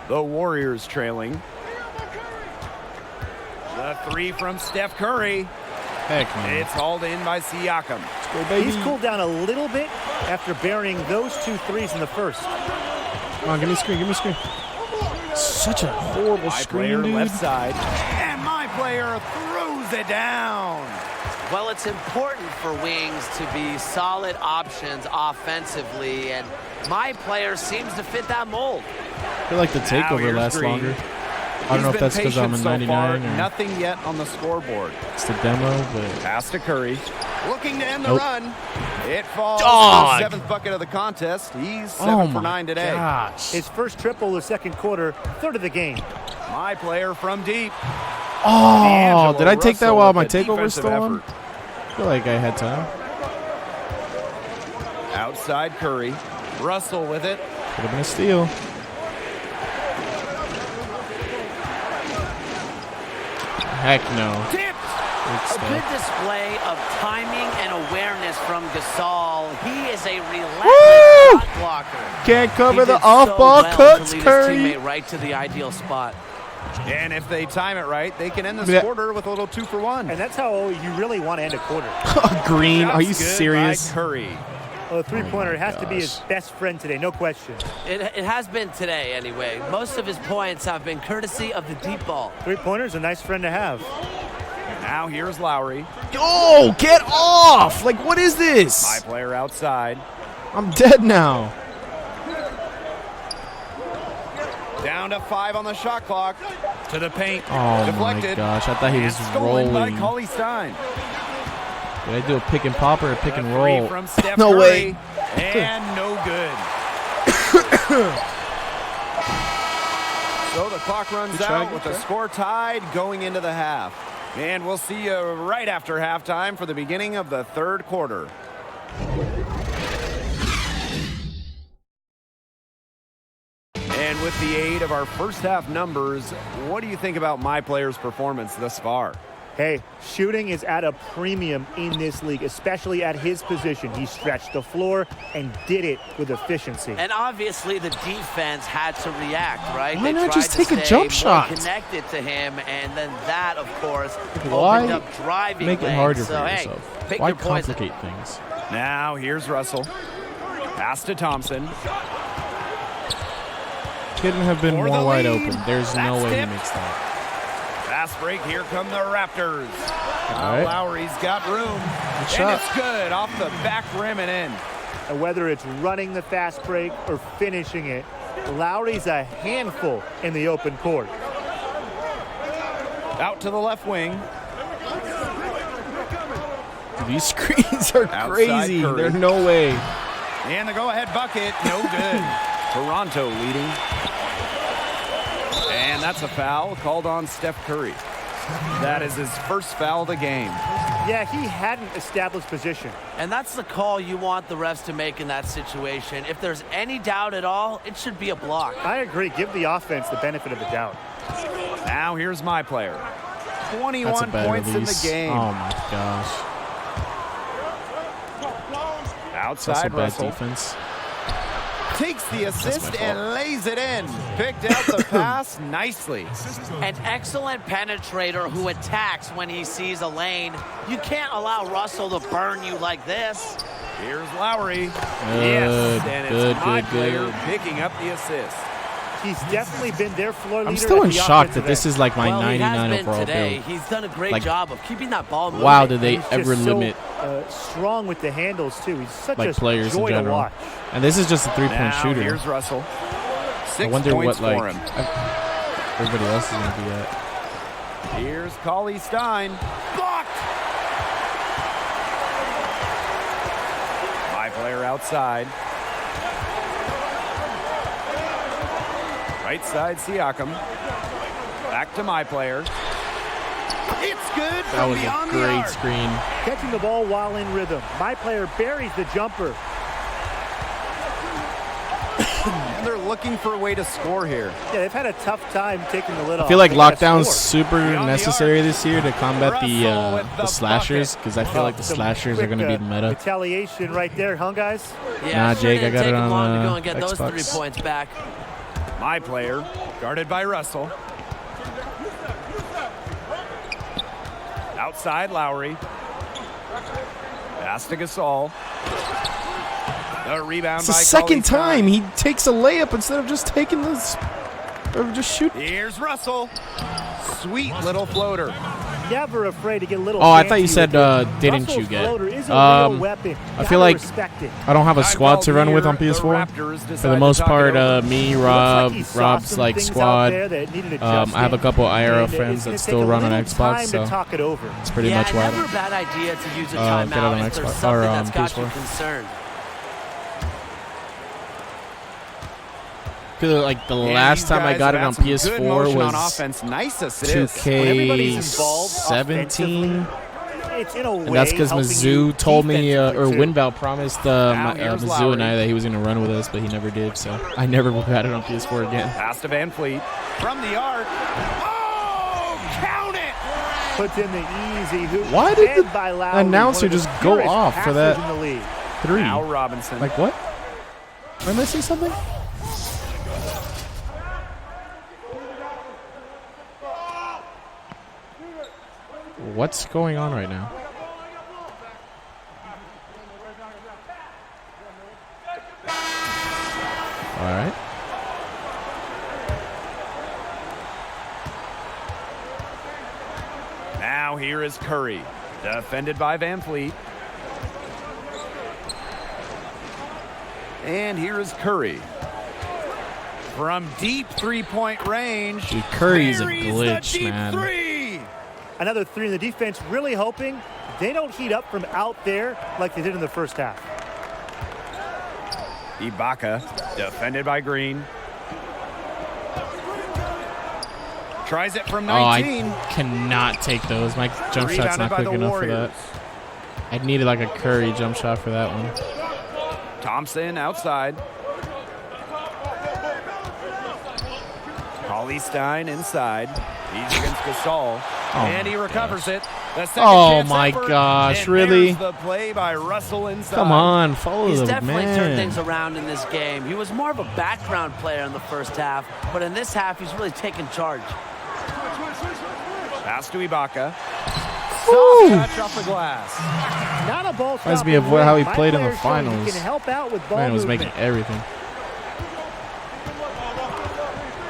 The Warriors trailing. The three from Steph Curry. Heck no. It's hauled in by Siakam. Go, baby. He's cooled down a little bit after burying those 2 threes in the first. Come on, give me a screen, give me a screen. Such a horrible My screen, player dude. left side. And my player throws it down. Well, it's important for wings to be solid options offensively, and my player seems to fit that mold. I feel like the Now takeover here's lasts Green. longer. I don't know if that's because I'm a so far, 99 or nothing yet on the scoreboard. it's the demo, but Pass to Curry. Looking to end the Nope. run. It falls. Dog. The 7th bucket of the contest. He's 7 oh for my 9 today. gosh. His first triple of the second quarter, third of the game. My player from deep. Oh, D'Angelo did I take that Russell while with my the takeover was defensive still on? effort. I feel like I had time. Outside Curry. Russell with it. Could have been a steal. Heck no. Tipped. Good A stuff. good display of timing and awareness from Gasol. He is a Woo! relentless shot blocker. Can't cover He the did off-ball so well cuts, to lead Curry. his teammate right to the ideal spot. And if they time it right, they can end this quarter with a little 2-for-1. And that's how you really want to end a quarter. Green, are you Shots good serious? by Curry. Well, the three-pointer has to be his best friend today, no question. It has been today, anyway. Most of his points have been courtesy of the deep ball. Three-pointer's a nice friend to have. Now here's Lowry. Yo, get off! Like, what is this? My player outside. I'm dead now. Down to 5 on the shot clock. To the paint. Oh Deflected. my gosh, I thought he was Stolen rolling. by Cauley Stein. Did I do a pick and pop or a pick and A roll? three from Steph No Curry. way. And no good. So the clock runs Good try, out good with the try. score tied going into the half. And we'll see you right after halftime for the beginning of the third quarter. And with the aid of our first half numbers, what do you think about my player's performance thus far? Hey, shooting is at a premium in this league, especially at his position. He stretched the floor and did it with efficiency. And obviously the defense had to react, right? Why they not tried just to take a stay jump more shot? connected to him, and then that, of course, Why opened up driving make it lanes. harder so, for hey, yourself? pick Why your poison. complicate things? Now here's Russell. Pass to Thompson. Couldn't have been For more the wide lead. open. There's no That's way tipped. he makes that. Fast break, here come the Raptors. All right. Lowry's got room. And shot. it's good off the back rim and in. And whether it's running the fast break or finishing it, Lowry's a handful in the open court. Out to the left wing. These screens are Outside crazy. Curry. There's no way. And the go-ahead bucket, no good. Toronto leading. And that's a foul called on Steph Curry. That is his first foul of the game. Yeah, he hadn't established position. And that's the call you want the refs to make in that situation. If there's any doubt at all, it should be a block. I agree. Give the offense the benefit of the doubt. Now here's my player. That's a 21 bad points release. in the game. Oh my gosh. That's a Outside bad Russell. defense. Takes the assist fault. and lays it in. Picked out the pass nicely. An excellent penetrator who attacks when he sees a lane. You can't allow Russell to burn you like this. Here's Lowry. Good, Yes, and it's good, my good, player good. picking up the assist. He's definitely been their floor leader. I'm still at in the shock offensive that this end. is like my Well, he 99 has been overall today. build. He's done a great Like, job of keeping that ball moving. Wow, did they He's ever just so, limit strong with the handles too. He's such like a players joy in to general? watch. And this is just a three-point Now shooter. here's Russell. I 6 wonder points what for like him. everybody else is gonna be at. Here's Cauley Stein. Blocked! My player outside. Right side, Siakam. Back to my player. It's good That from was a beyond the great arc. screen. Catching the ball while in rhythm. My player buries the jumper. And they're looking for a way to score here. Yeah, they've had a tough time taking the lid off. I feel like They gotta lockdown's score. super Beyond the necessary arc. this year to combat Russell with the the slashers, bucket. because I feel like the Some slashers are quick, going to be the meta. Retaliation right there, huh, guys? Yeah, Nah, sure Jake, I didn't got take it him on, long to go and get those Xbox. 3 points back. My player, guarded by Russell. Outside, Lowry. Pass to Gasol. The rebound It's the by second Cauley time Stein. he takes a layup instead of just taking this, or just shooting. Here's Russell. Sweet little floater. Never afraid to get a little. Oh, I thought you fancy said with it. didn't Russell's you get? floater is a real weapon. I Gotta feel like respect it. I don't have a Time squad called to run with here. on The PS4. Raptors For decide the to most talk it part, over. me, Looks Rob, like he saw Rob's some like things out squad. there that needed I have a adjusting. couple IRL And friends it's that gonna still take a run on little Xbox, time so to talk it over. it's pretty yeah, much why. never a bad idea to use a Get it on timeout if there's Xbox, something or, that's got you PS4. concerned. I feel like the And last these time I guys got it have on had some good PS4 motion on was offense. Nice assist. When everybody's involved 2K17. It's in a way And that's because helping Mizzou you told me, or defensively, too. Winval promised here's Mizzou and I Lowry. that he was going to run with us, but he never did. So I never got it on PS4 again. Pass to Van Fleet. From the arc. Oh, count it! Puts in the easy hoop. Why did fed the by Lowry, announcer one of the just go purest off for passers that in the league. 3? Now Robinson. Like what? Am I missing something? What's going on right now? All right. Now here is Curry, defended by Van Fleet. And here is Curry. From deep three-point range. Dude, Curry's a buries the glitch, deep man. three. Another three in the defense, really hoping they don't heat up from out there like they did in the first half. Ibaka, defended by Green. Tries it from 19. I cannot take those. My jump shot's Rebounded not by quick the enough for Warriors. that. I needed like a Curry jump shot for that one. Thompson outside. Stein inside. He's against Gasol. And he recovers it. The second chance my effort, gosh, and really? there's the play by Russell inside. Come on, follow He's the definitely turned man. things around in this game. He was more of a background player in the first half, but in this half, he's really taken charge. Pass to Ibaka. Woo! Soft touch off the glass. Not a ball Reminds me of stopping how he win. played in the My player showing finals. He can help out with ball Man was movement. making everything.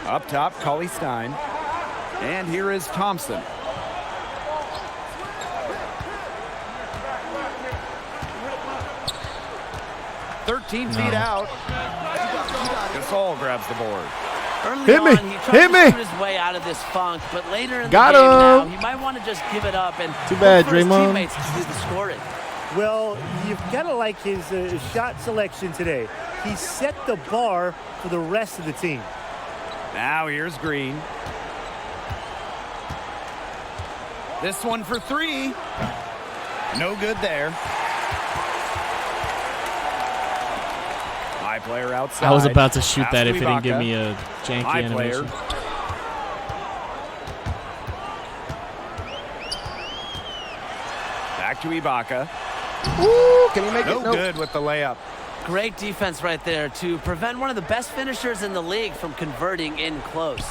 Up top, Cauley Stein. And here is Thompson. $13 feet out. Gasol grabs the board. Early Hit me. on, he tried Hit to me. shoot his way out of this funk, but later in Got the game now, him. he might want to just give it up and Too bad, look for his Draymond. teammates to do the scoring. Well, you've got to like his shot selection today. He set the bar for the rest of the team. Now here's Green. This one for three. No good there. My player outside. I was about to shoot Pass that to if it didn't give Ibaka. me a janky My player. animation. Back to Ibaka. Ooh, can he make No it? Nope. good with the layup. Great defense right there to prevent one of the best finishers in the league from converting in close.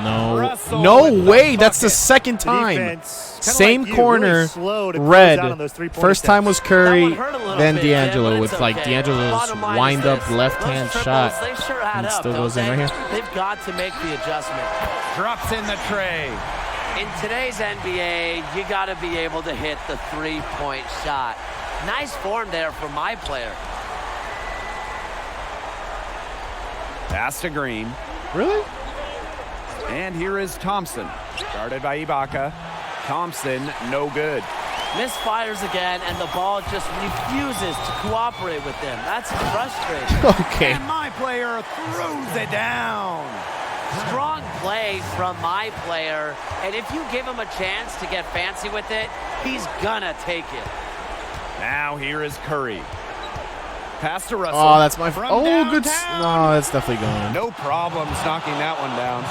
No. Russell No with the way. That's the bucket. second The time. defense, kinda Same like you, corner, really slow to close red. out on those three-point First time was That Curry, one hurt a little then bit, yeah, D'Angelo but with it's like okay. D'Angelo's Bottom line is wind up this, left those hand triples, shot. They sure add And up, still don't goes in they? right here. They've got to make the adjustment. Drops in the tray. In today's NBA, you got to be able to hit the three-point shot. Nice form there for my player. Pass to Green. Really? And here is Thompson. Guarded by Ibaka. Thompson, no good. Misfires again, and the ball just refuses to cooperate with them. That's frustrating. Okay. And my player throws it down. Strong play from my player, and if you give him a chance to get fancy with it, he's gonna take it. Now here is Curry. Pass to Russell. Oh, that's my. From Oh, good. downtown. No, that's definitely going. No problems knocking that one down.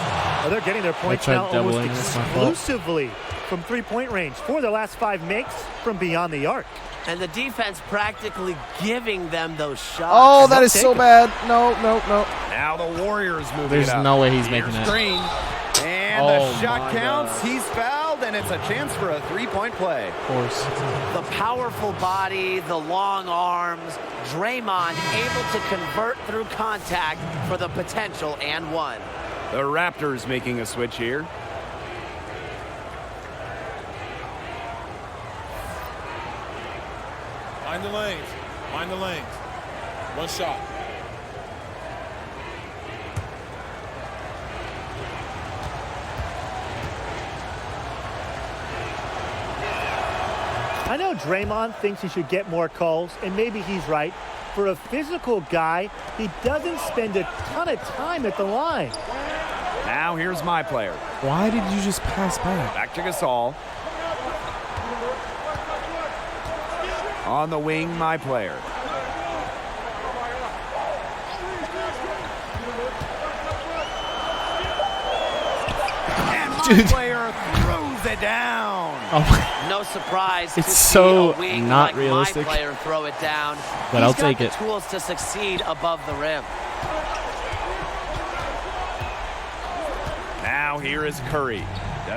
Oh, they're getting their points tried now almost doubling. That's my fault. exclusively from three-point range. 4 of their last 5 makes from beyond the arc. And the defense practically giving them those shots. Oh, that is take so it. bad. No. Now the Warriors moving There's it up. no way he's Here's making that. Green. And Oh, the shot my counts. God. He's fouled, and it's a chance for a three-point play. Of course. The powerful body, the long arms, Draymond able to convert through contact for the potential and one. The Raptors making a switch here. Mind the lanes. Mind the lanes. One shot. I know Draymond thinks he should get more calls, and maybe he's right. For a physical guy, he doesn't spend a ton of time at the line. Now here's my player. Why did you just pass back? Back to Gasol. On the wing, my player. And my Dude. player throws it down. Oh, No surprise It's to so see a wing not like realistic. my player throw it down. But He's I'll got take the it. tools to succeed above the rim. Now here is Curry.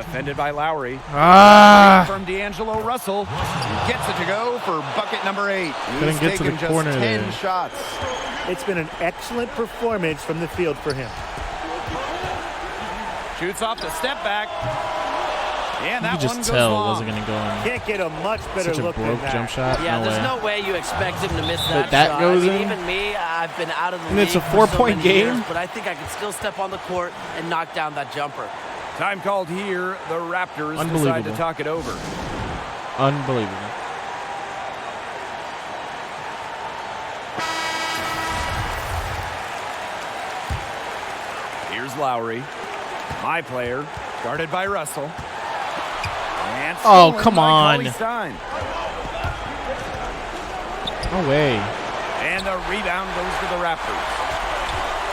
Defended by Lowry. From D'Angelo Russell. He gets it to go for bucket number 8. Couldn't get to the just corner 10 there. shots. It's been an excellent performance from the field for him. Shoots off the step back. And You that could one just goes tell it long. wasn't going to go in. Can't get a much better Such a look broke than that. jump shot. Yeah, no there's way. no way you expect him to miss that that shot. goes I mean, in? even me, I've been out of the And league it's a for so 4-point many game? years, but I think I can still step on the court and knock down that jumper. Time called here. The Raptors decide to Unbelievable. talk it over. Unbelievable. Here's Lowry. My player, guarded by Russell. And Oh, stolen come by on. Cauley-Stein. No way. And the rebound goes to the Raptors.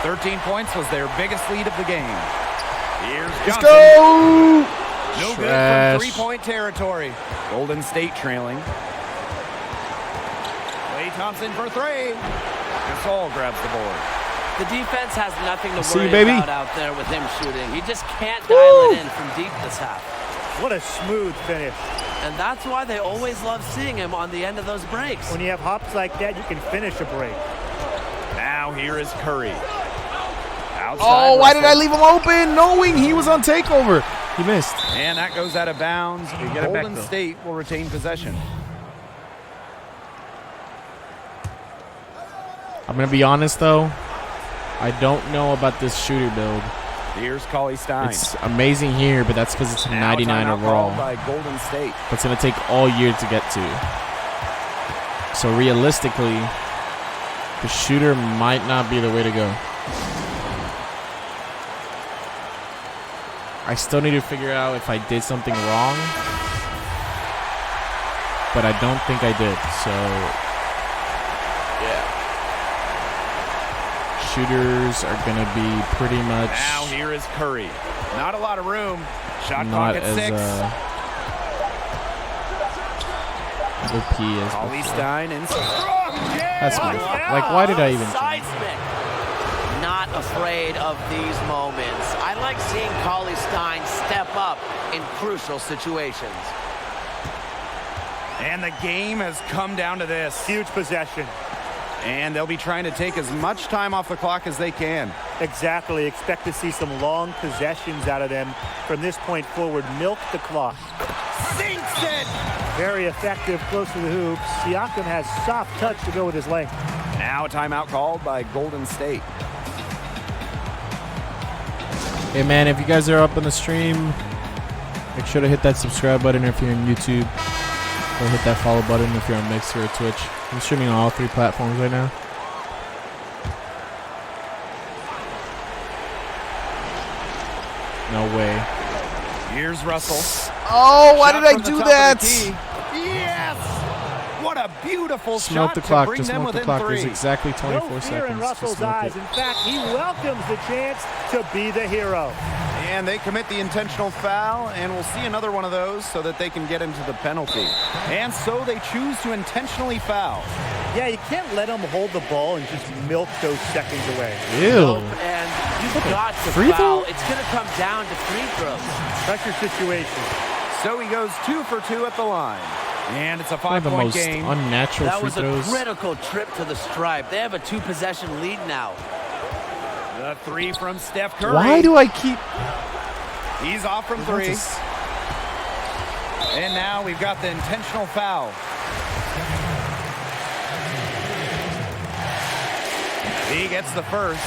13 points was their biggest lead of the game. Here's Let's Johnson. go! No Trash. good from three-point territory. Golden State trailing. Klay Thompson for 3. Gasol grabs the board. The defense has nothing to See worry you, baby. about out there with him shooting. He just can't dial it in from deep this half. What a smooth finish. And that's why they always love seeing him on the end of those breaks. When you have hops like that, you can finish a break. Now here is Curry. Outside Oh, why did I Russell. leave him open knowing he was on takeover? He missed. And that goes out of bounds. get it back, Golden though. State will retain possession. I'm going to be honest, though. I don't know about this shooter build. Here's Cauley-Stein. It's amazing here, but that's because it's a Now 99 timeout overall. called by Golden State. But it's going to take all year to get to. So realistically, the shooter might not be the way to go. I still need to figure out if I did something wrong. But I don't think I did. So, yeah. Shooters are going to be pretty much Now here is Curry. Not a lot of room. Shot not clock at as 6. OP as before. Cauley-Stein and That's my like. Why did I even? Seismic. Not afraid of these moments. I like seeing Cauley-Stein step up in crucial situations. And the game has come down to this. Huge possession. And they'll be trying to take as much time off the clock as they can. Exactly. Expect to see some long possessions out of them from this point forward. Milk the clock. Sinks it! Very effective close to the hoop. Siakam has soft touch to go with his length. Now a timeout called by Golden State. Hey man, if you guys are up on the stream, make sure to hit that subscribe button if you're on YouTube. Or hit that follow button if you're on Mixer or Twitch. I'm streaming on all 3 platforms right now. No way. Here's Russell. Oh, why Shot did I from the do top of that? the key. Yes! What a beautiful Smoke shot the to clock. bring Just them smoke the within clock. 3. There's exactly 24 No fear seconds. in to Russell's smoke eyes. it. In fact, he welcomes the chance to be the hero. And they commit the intentional foul, and we'll see another one of those so that they can get into the penalty. And so they choose to intentionally foul. Yeah, you can't let him hold the ball and just milk those seconds away. Ew. And you've got to Free foul. throw? It's going to come down to free throws. Pressure situation. So he goes 2 for 2 at the line. And it's a One of the 5-point most game. unnatural That free was throws. a critical trip to the stripe. They have a 2-possession lead now. The 3 from Steph Curry. Why do I keep? He's off from 3. And now we've got the intentional foul. He gets the first,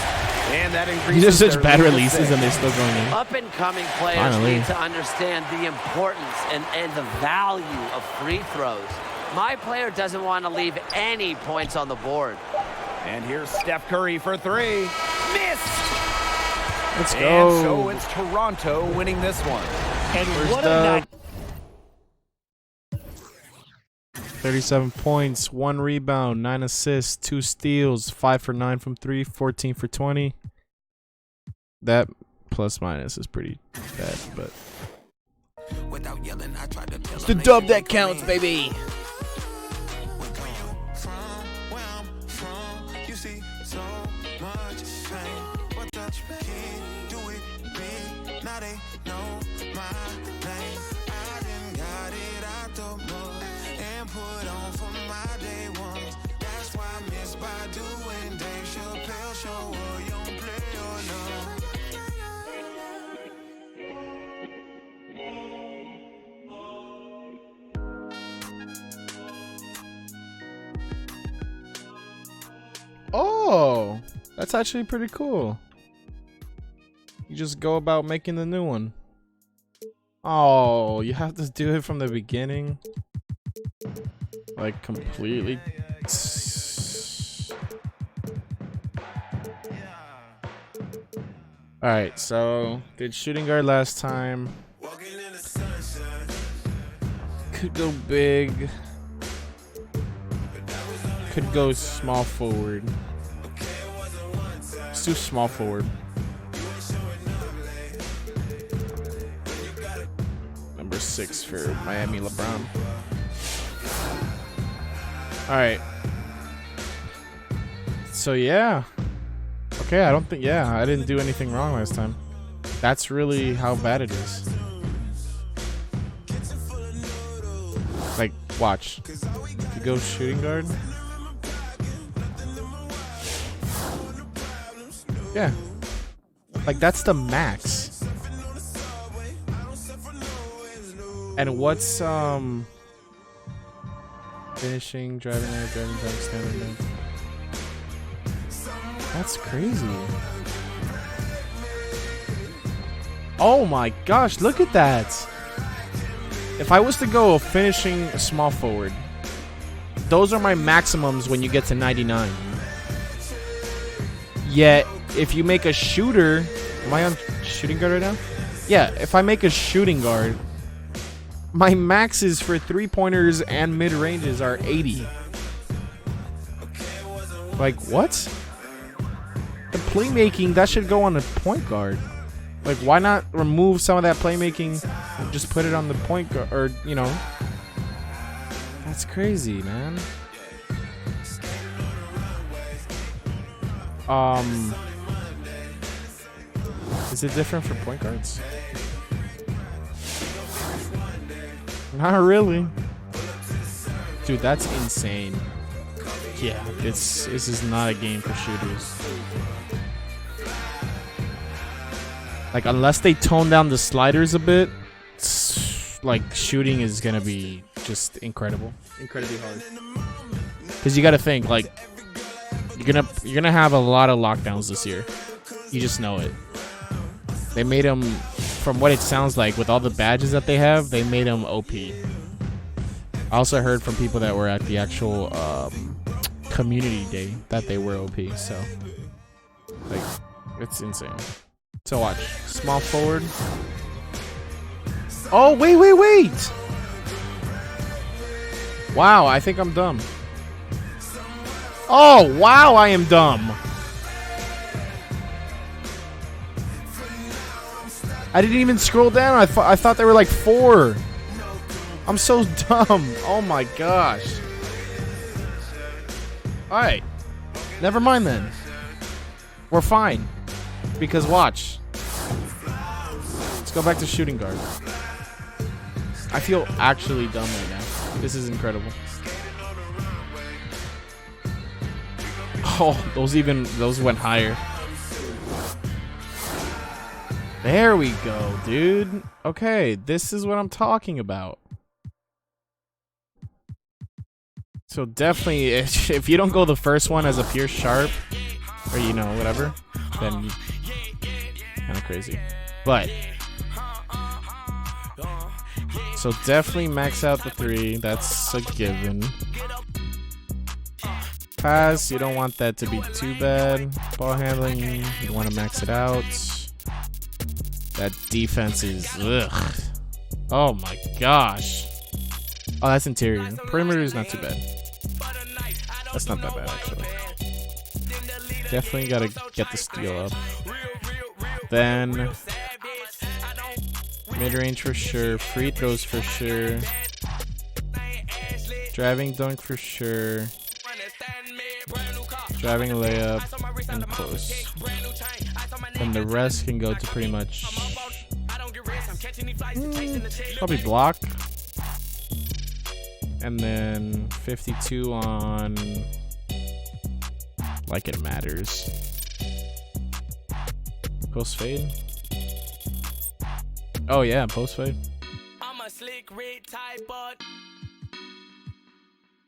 and that increases. These are such their bad lead to releases, 6. and they're still going in. Up-and-coming players Finally. need to understand the importance and the value of free throws. My player doesn't want to leave any points on the board. And here's Steph Curry for 3. Missed! Let's And go. so it's Toronto winning this one. And First what a up. night. 37 points, 1 rebound, 9 assists, 2 steals, 5 for 9 from 3, 14 for 20. That plus minus is pretty bad, but It's the dub that counts, baby. Now they know my the mud and put on for my day ones. That's why I miss Badu and Dave Chappelle show up. You don't play or no. Oh, that's actually pretty cool. You just go about making the new one. Oh, you have to do it from the beginning? Like, completely? Alright, so did shooting guard last time. Could go big. Could go small forward. Let's do small forward. Number 6 for Miami LeBron. Alright. So yeah. Okay, I don't think, yeah, I didn't do anything wrong last time. That's really how bad it is. Like, watch. If you go shooting guard. Yeah. Like, that's the max. And what's, finishing, driving dunk, standing dunk. That's crazy. Oh my gosh, look at that. If I was to go finishing small forward, those are my maximums when you get to 99. Yet, if you make a shooter, am I on shooting guard right now? Yeah, if I make a shooting guard, my maxes for 3-pointers and mid-ranges are 80. Like, what? The playmaking, that should go on the point guard. Like, why not remove some of that playmaking and just put it on the point guard, or, you know. That's crazy, man. Is it different for point guards? Not really. Dude, that's insane. Yeah, this is not a game for shooters. Like, unless they tone down the sliders a bit, like, shooting is gonna be just incredible, incredibly hard. Because you gotta think, like, you're gonna have a lot of lockdowns this year. You just know it. They made them, from what it sounds like, with all the badges that they have, they made them OP. I also heard from people that were at the actual community day that they were OP. So, like, it's insane. So watch. Small forward. Oh, wait. Wow, I think I'm dumb. Oh, wow, I am dumb. I didn't even scroll down. I thought there were like 4. I'm so dumb. Oh my gosh. Alright. Never mind then. We're fine. Because watch. Let's go back to shooting guard. I feel actually dumb right now. This is incredible. Oh, those went higher. There we go, dude. Okay, this is what I'm talking about. So definitely, if you don't go the first one as a pure sharp, or, you know, whatever, then you kind of crazy. But so definitely max out the 3. That's a given. Pass, you don't want that to be too bad. Ball handling, you want to max it out. That defense is ugh. Oh my gosh. Oh, that's interior. Perimeter is not too bad. That's not that bad, actually. Definitely gotta get the steal up. Then mid-range for sure. Free throws for sure. Driving dunk for sure. Driving layup and close. And the rest can go to pretty much probably block. And then 52 on Like It Matters. Post fade. Oh yeah, post fade. I'm a slick Rick type, but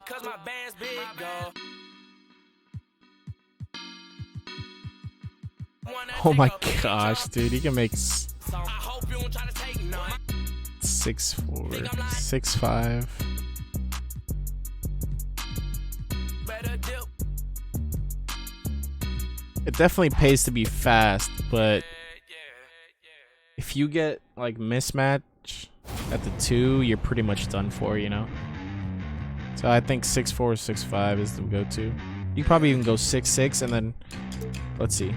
cause my band's big, dog. Oh my gosh, dude, he can make 6'4", 6'5". It definitely pays to be fast, but if you get like mismatch at the 2, you're pretty much done for, you know? So I think 6'4", 6'5" is the go-to. You can probably even go 6'6", and then let's see.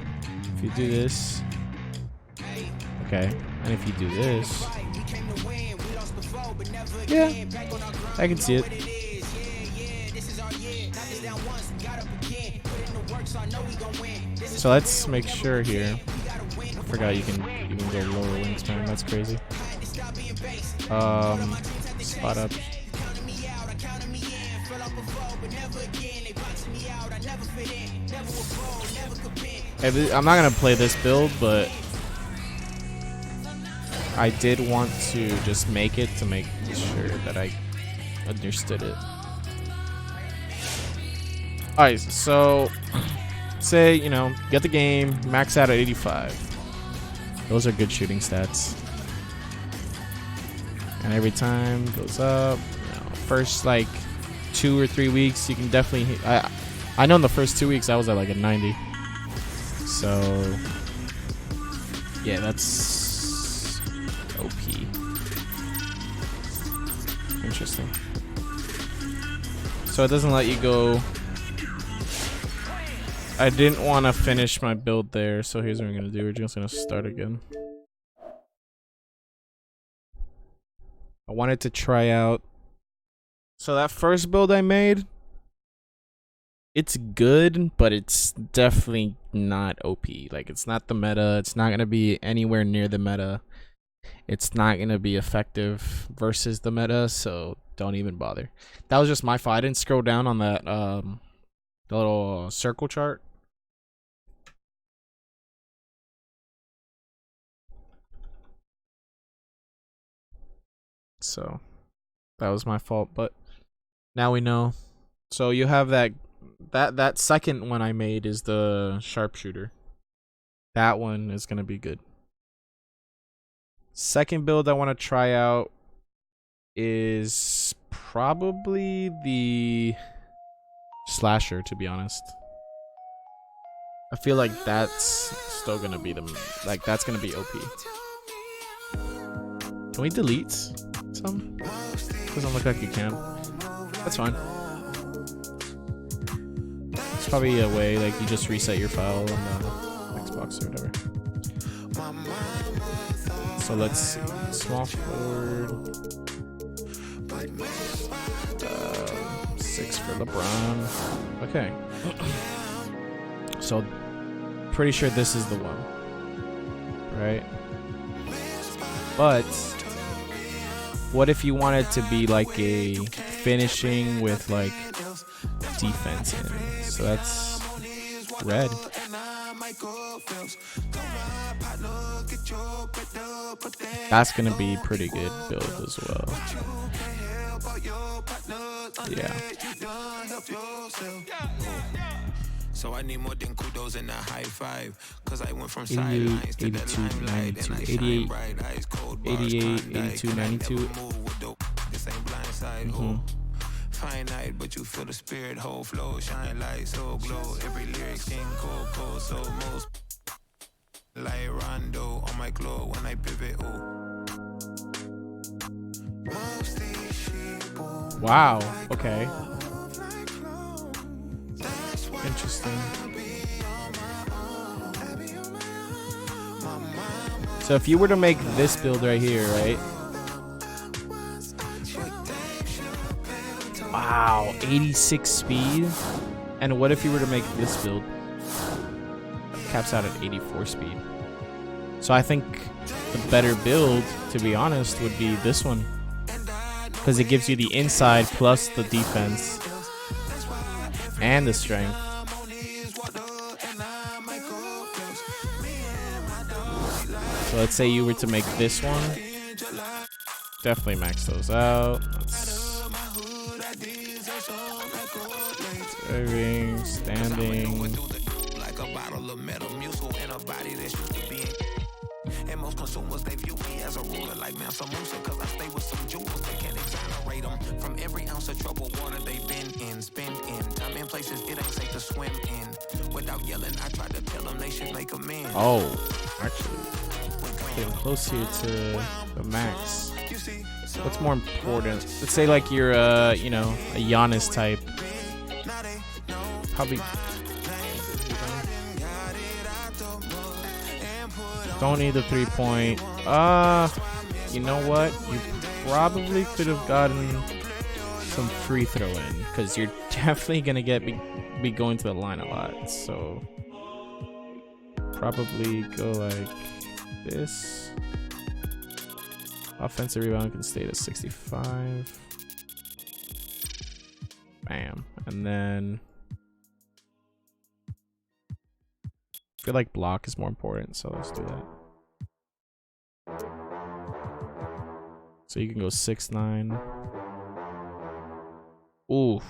If you do this, okay, and if you do this, yeah, I can see it. So let's make sure here. I forgot you can go lower wingspan. That's crazy. Spot up. I'm not gonna play this build, but I did want to just make it to make sure that I understood it. Alright, so say, you know, get the game, max out at 85. Those are good shooting stats. And every time goes up. You know, first like 2 or 3 weeks, you can definitely hit. I know in the first 2 weeks I was at like a 90. So yeah, that's OP. Interesting. So it doesn't let you go. I didn't want to finish my build there, so here's what we're gonna do. We're just gonna start again. I wanted to try out. So that first build I made, it's good, but it's definitely not OP. Like, it's not the meta. It's not gonna be anywhere near the meta. It's not gonna be effective versus the meta, so don't even bother. That was just my fault. I didn't scroll down on that the little circle chart. So that was my fault, but now we know. So you have that second one I made is the sharpshooter. That one is gonna be good. Second build I want to try out is probably the slasher, to be honest. I feel like that's still gonna be that's gonna be OP. Can we delete some? Doesn't look like you can. That's fine. It's probably a way, like, you just reset your file on the Xbox or whatever. So let's see. Small forward. 6 for LeBron. Okay. So pretty sure this is the one, right? But what if you wanted to be like a finishing with like defense in it? So that's red. That's gonna be pretty good build as well. Yeah. So I need more than kudos and a high five, cause I went from sidelines to the limelight, and I shine bright, eyes cold, 88, 82, 92. This ain't blindside. Finite, but you feel the spirit, whole flow, shine light, so glow. Every lyric king, cold, so most like Rondo on my glow when I pivot. Wow. Okay. Interesting. So if you were to make this build right here, right? Wow, 86 speed. And what if you were to make this build? Caps out at 84 speed. So I think the better build, to be honest, would be this one. because it gives you the inside plus the defense and the strength. So let's say you were to make this one. Definitely max those out. Serving, standing. Like a bottle of metal musical in a body that used to be. And most consumers, they view me as a ruler like Mansa Musa, cause I stay with some jewels that can't exonerate them from every ounce of troubled water they've been in, spent in. Time in places it ain't safe to swim in. Without yelling, I tried to tell them they should make amends. Oh, actually. Getting close here to the max. What's more important? Let's say like you're you know, a Giannis type. Probably don't need the 3-point. You know what? You probably could have gotten some free throw in because you're definitely gonna be going to the line a lot. So probably go like this. Offensive rebound can stay at 65. Bam. And then I feel like block is more important, so let's do that. So you can go 6'9". Oof.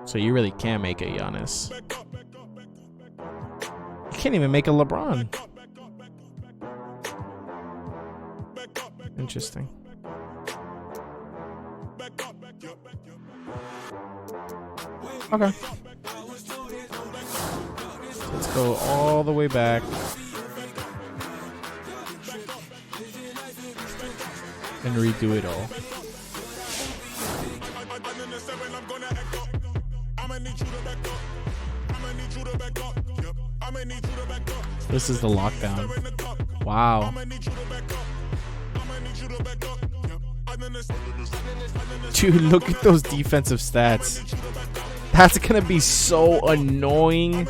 So you really can't make a Giannis. You can't even make a LeBron. Interesting. Okay. Let's go all the way back. And redo it all. This is the lockdown. Wow. Dude, look at those defensive stats. That's gonna be so annoying.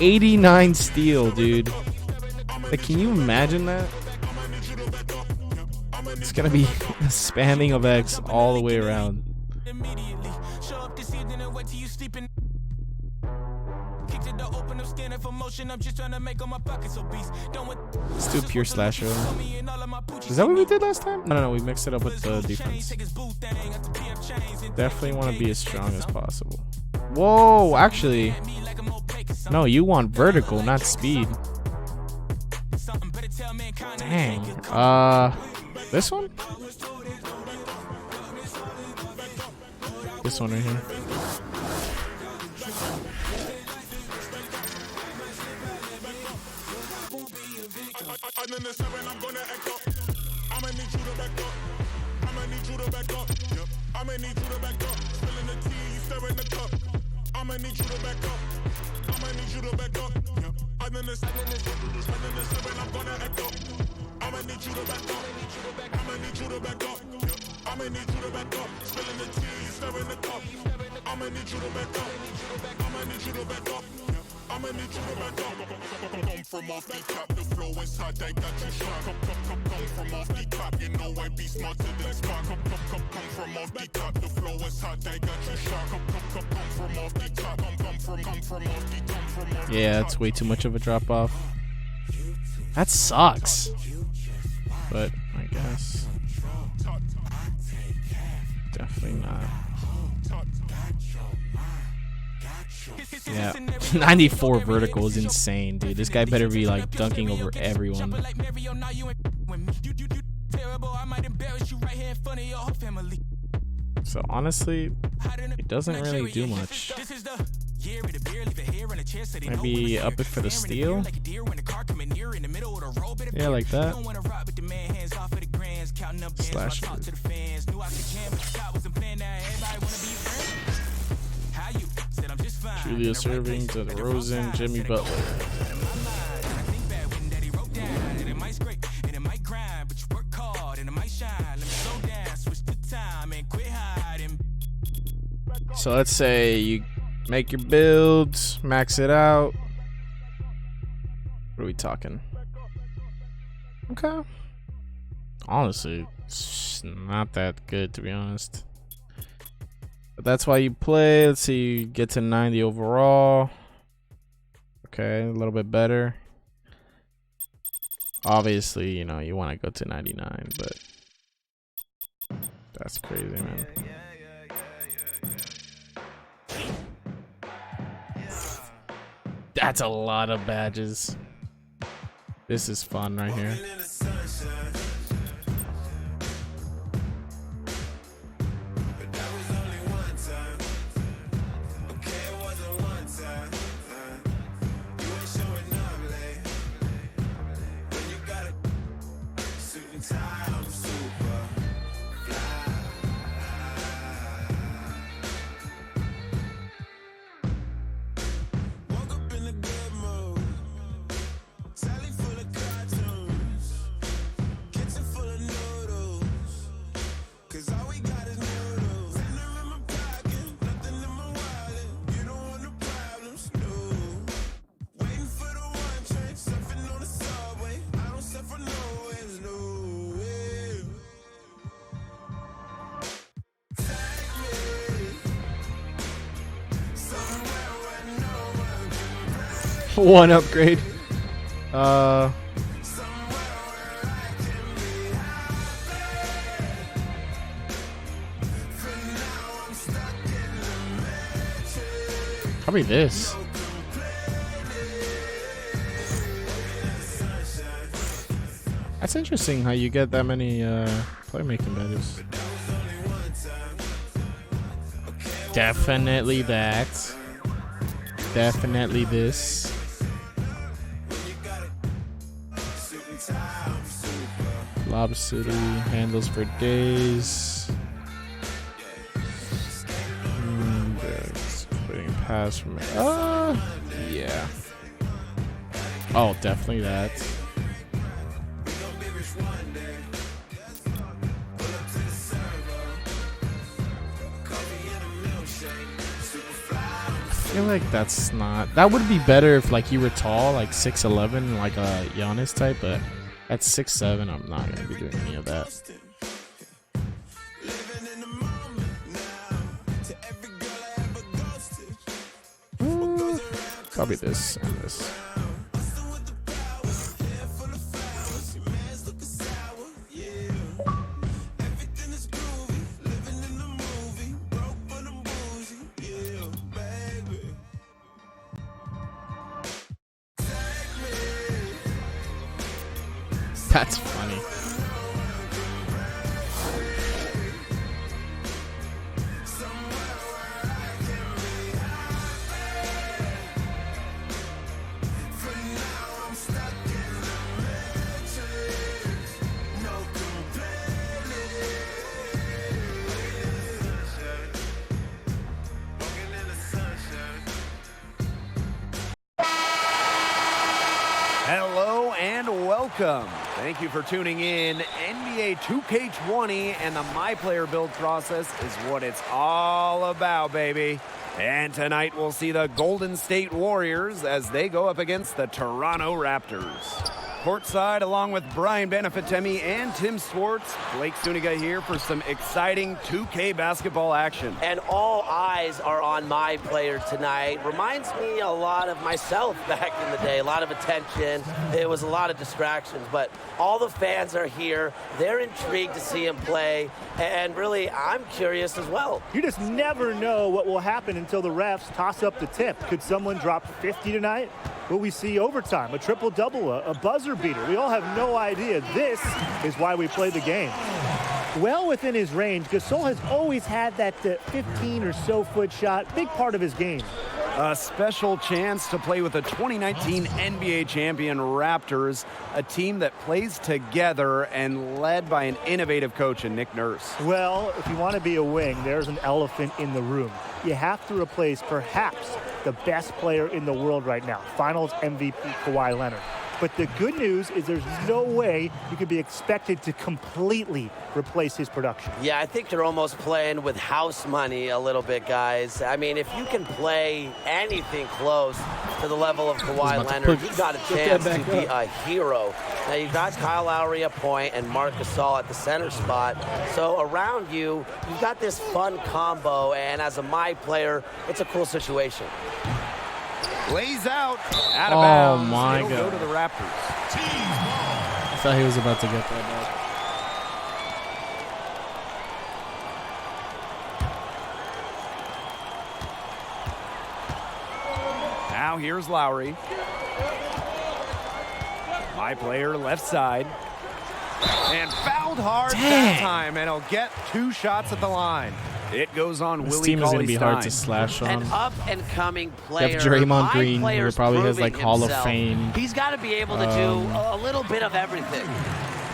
89 steal, dude. Like, can you imagine that? It's gonna be a spamming of X all the way around. Let's do pure slasher. Is that what we did last time? No, we mixed it up with the defense. Definitely want to be as strong as possible. Whoa, actually. No, you want vertical, not speed. Dang. This one? This one right here. From off the top, the flow is hot, I got you shot. Come from off the top, you know I be smarter than Spock. Come from off the top, the flow is hot, I got you shot. Come from off the top, come from off the top. Yeah, it's way too much of a drop off. That sucks. But I guess definitely not. Yeah, 94 vertical is insane, dude. This guy better be like dunking over everyone. So honestly, it doesn't really do much. Maybe up it for the steal. Yeah, like that. Slash it. Julius Erving to DeRozan, Jimmy Butler. So let's say you make your build, max it out. What are we talking? Okay. Honestly, it's not that good, to be honest. But that's why you play. Let's see, you get to 90 overall. Okay, a little bit better. Obviously, you know, you want to go to 99, but that's crazy, man. That's a lot of badges. This is fun right here. One upgrade. Probably this. That's interesting how you get that many playmaking badges. Definitely that. Definitely this. Lob City, handles for days. Putting pass from yeah. Oh, definitely that. I feel like that's not. That would be better if like you were tall, like 6'11", like a Giannis type, but at 6'7", I'm not gonna be doing any of that. Probably this and this. That's funny. Hello and welcome. Thank you for tuning in. NBA 2K20 and the My Player build process is what it's all about, baby. And tonight we'll see the Golden State Warriors as they go up against the Toronto Raptors. Courtside, along with Brian Benefitemi and Tim Swartz, Blake Suniga here for some exciting 2K basketball action. And all eyes are on My Player tonight. Reminds me a lot of myself back in the day. A lot of attention. It was a lot of distractions, but all the fans are here. They're intrigued to see him play, and really, I'm curious as well. You just never know what will happen until the refs toss up the tip. Could someone drop 50 tonight? Will we see overtime, a triple-double, a buzzer beater? We all have no idea. This is why we play the game. Well within his range, Gasol has always had that 15 or so foot shot, big part of his game. A special chance to play with the 2019 NBA champion Raptors, a team that plays together and led by an innovative coach in Nick Nurse. Well, if you want to be a wing, there's an elephant in the room. You have to replace perhaps the best player in the world right now, Finals MVP Kawhi Leonard. But the good news is there's no way you could be expected to completely replace his production. Yeah, I think you're almost playing with house money a little bit, guys. I mean, if you can play anything close to the level of Kawhi Leonard, you got a chance to be a hero. Now, you've got Kyle Lowry at point and Marc Gasol at the center spot. So around you, you've got this fun combo, and as a my player, it's a cool situation. Lays out of bounds. My It'll God. go to the Raptors. I thought he was about to get that back. Now here's Lowry. My player left side. And fouled hard that time, and he'll get 2 shots at the line. It goes on This Willie team is going to be Cauley-Stein. hard to slash on. An up-and-coming They player. have Draymond My Green, who player's probably has proving like Hall of himself. Fame, He's got to be able to do a little bit of everything.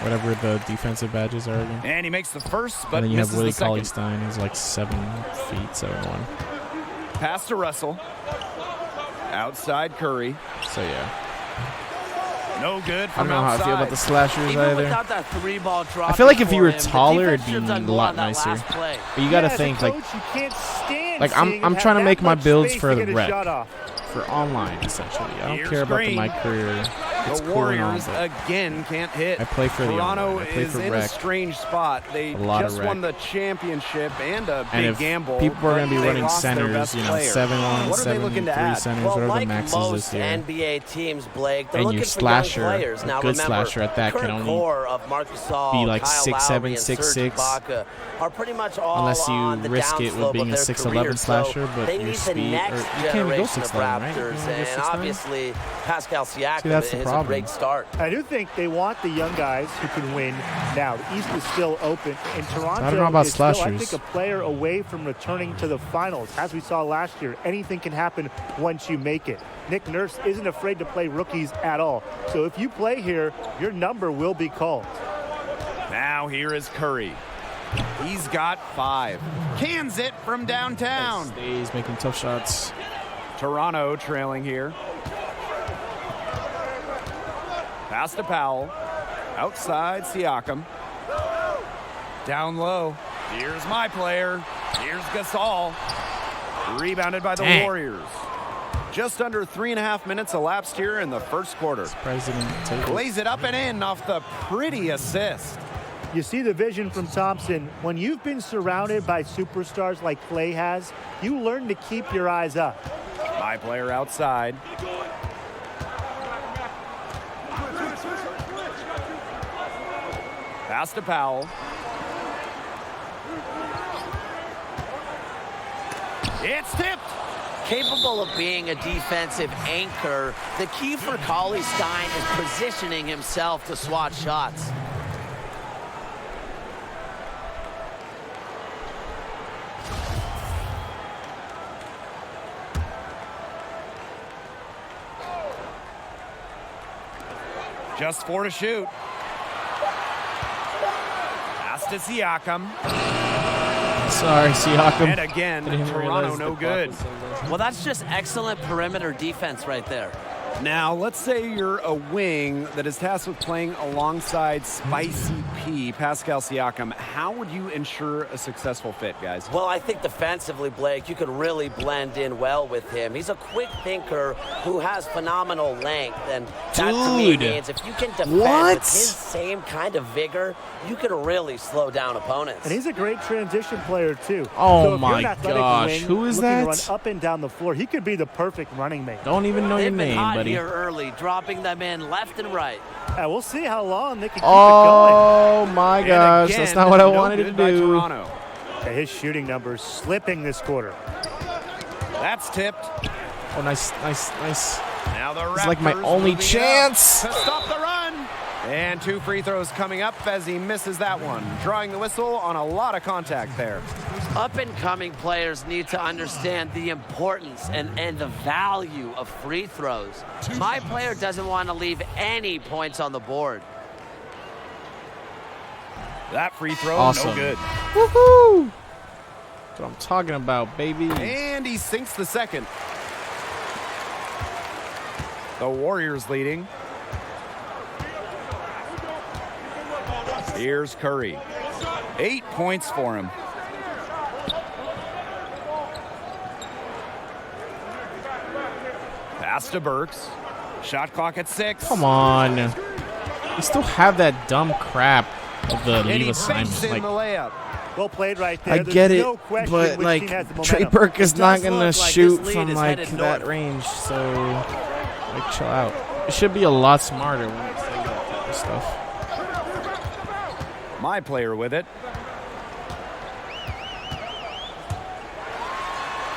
whatever the defensive badges are again. And he makes the first, but And then you have misses Willie the second. Cauley-Stein, who's like 7 feet, 7'1". Pass to Russell. Outside Curry. So yeah. No good I from don't know how I feel about the slashers Even either. without that 3-ball drop. I feel like if you for were him, the taller, it'd defense be should have a done more lot on that nicer. last play. But you got to as a think coach, like you can't stand like seeing him I'm have trying to that make my much builds space for to the get a rec, shot off. for online essentially. I don't Here's care about Green. my career. It's The cool and all, Warriors but again can't hit. I play for the Toronto online. I play is for in rec. a strange spot. They A lot of just rec. won the championship and a And big if gamble. people are but going to be they running lost their centers, best you know, player. 7-1, What are they looking to 7-3 add? centers, Well, whatever like the max most is this year. NBA teams, Blake, they're And looking your for slasher, young players. a Now, good remember, slasher at that, the can current only core of Marc Gasol, be like Kyle 6'7", Lowry, and 6'6". Serge Ibaka are pretty much all Unless you on the risk it with downslope being of a their 6'11" careers. slasher, So but they your need the speed- or next you can't even go generation of 6'11", right? You Raptors, can't go and 6'9"? obviously Pascal Siakam that's the is a problem. great start. I do think they want the young guys who can win now. The East is still open, and Toronto I don't know about is still, I slashers. think, a player away from returning to the finals. As we saw last year, anything can happen once you make it. Nick Nurse isn't afraid to play rookies at all. So if you play here, your number will be called. Now here is Curry. He's got 5. Cans it from downtown. Stays making tough shots. Toronto trailing here. Pass to Powell. Outside Siakam. Down low. Here's my player. Here's Gasol. Rebounded by the Dang. Warriors. Just under 3.5 minutes elapsed here in the first quarter. President take Lays it up and in off the pretty assist. You see the vision from Thompson. When you've been surrounded by superstars like Clay has, you learn to keep your eyes up. My player outside. Pass to Powell. It's tipped. Capable of being a defensive anchor, the key for Cauley-Stein is positioning himself to swat shots. Just 4 to shoot. Pass to Siakam. Sorry, Siakam. And again, Didn't even Toronto realize no the clock good. was so low. Well, that's just excellent perimeter defense right there. Now, let's say you're a wing that is tasked with playing alongside Spicy P, Pascal Siakam. How would you ensure a successful fit, guys? Well, I think defensively, Blake, you could really blend in well with him. He's a quick thinker who has phenomenal length, and that to me Dude. means if you can defend What? with his same kind of vigor, you can really slow down opponents. And he's a great transition player, too. Oh, so if my you're an athletic gosh. wing Who is looking to that? run up and down the floor, he could be the perfect running mate. Don't even know your They've been name, hot buddy. here early, dropping them in left and right. We'll see how long they can keep Oh my And gosh, again, that's not what I no wanted to good by do. Toronto. it going. His shooting numbers slipping this quarter. That's tipped. Oh, nice. Now the Raptors It's like my only moving it up chance. to stop the run. And 2 free throws coming up as he misses that one. Drawing the whistle on a lot of contact there. Up-and-coming players need to understand the importance and the value of free throws. My player doesn't want to leave any points on the board. That free throw, Awesome. no good. Woohoo! That's what I'm talking about, baby. And he sinks the second. The Warriors leading. Here's Curry. 8 points for him. Pass to Burks. Shot clock at 6. Come on. You still have that dumb crap of the leave assignment. Like, the layup. Well played right there. I get There's it, no question but which like team has the Trey momentum. Burke is It not does gonna look like shoot this lead from is like headed that north. range, so like chill out. It should be a lot smarter when you say that type of stuff. My player with it.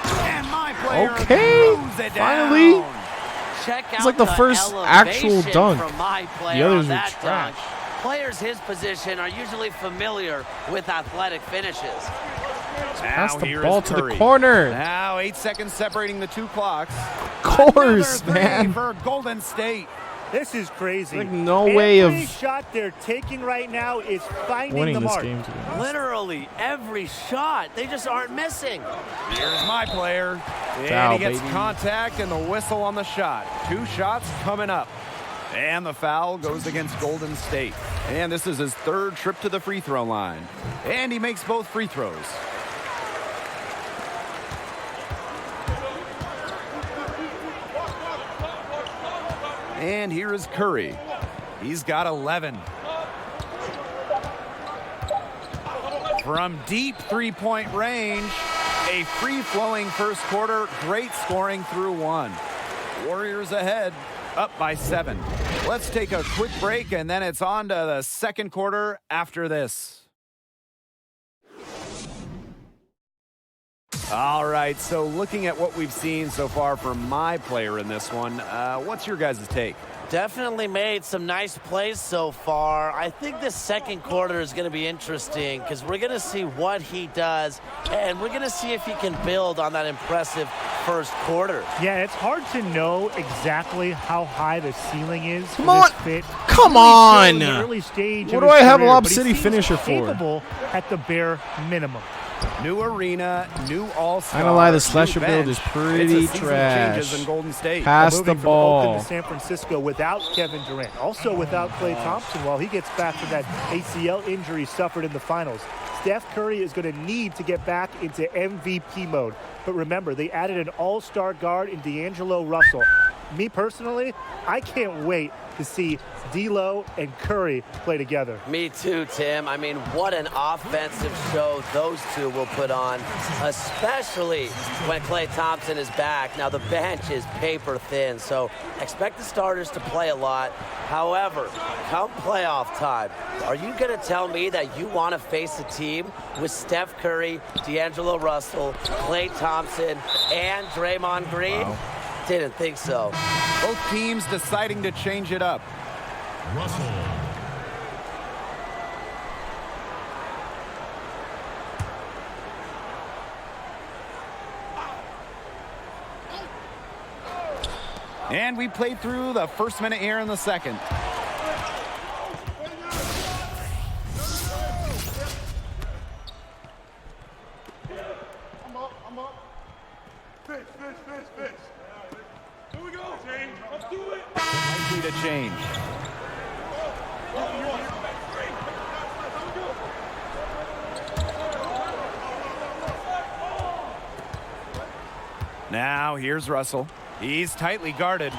And my player Okay, throws it finally. down. Check It's out like the first actual elevation dunk. from my player The others on were that trash. dunk. Players his position are usually familiar with athletic finishes. Pass Now the here ball is to the Curry. corner. Now 8 seconds separating the two clocks. Of course, Another three man. for Golden State. This is crazy. Like no way of Every shot they're taking right now is finding winning the this mark. game. To be honest. Literally every shot. They just aren't missing. Here's my player. And Foul, he gets baby. contact and the whistle on the shot. 2 shots coming up. And the foul goes against Golden State. And this is his 3rd trip to the free throw line. And he makes both free throws. And here is Curry. He's got 11. From deep three-point range, a free-flowing first quarter, great scoring through 1. Warriors ahead, up by 7. Let's take a quick break, and then it's on to the second quarter after this. All right, so looking at what we've seen so far from my player in this one, what's your guys' take? Definitely made some nice plays so far. I think this second quarter is going to be interesting because we're going to see what he does, and we're going to see if he can build on that impressive first quarter. Yeah, it's hard to know exactly how high the ceiling is. Come for on. this fit. Come He's really still on. in the early stage What of do his I have career, Lob but he City seems finisher for? capable at the bare minimum. New arena, new all-star. I ain't gonna lie, the new slasher build bench. is pretty It's a season trash. changes in Golden State. Pass the Moving from Oakland ball. to San Francisco without Kevin Durant, also without Klay Thompson while he gets back from that ACL injury suffered in the finals. Steph Curry is going to need to get back into MVP mode. But remember, they added an all-star guard in D'Angelo Russell. Me personally, I can't wait to see D'Lo and Curry play together. Me too, Tim. I mean, what an offensive show those two will put on, especially when Klay Thompson is back. Now, the bench is paper thin, so expect the starters to play a lot. However, come playoff time, are you going to tell me that you want to face a team with Steph Curry, D'Angelo Russell, Klay Thompson, and Draymond Green? Wow. Didn't think so. Both teams deciding to change it up. Russell. And we played through the first minute here in the second. I'm up. Fish. Here we go. Let's do it. Likely to change. Now here's Russell. He's tightly guarded.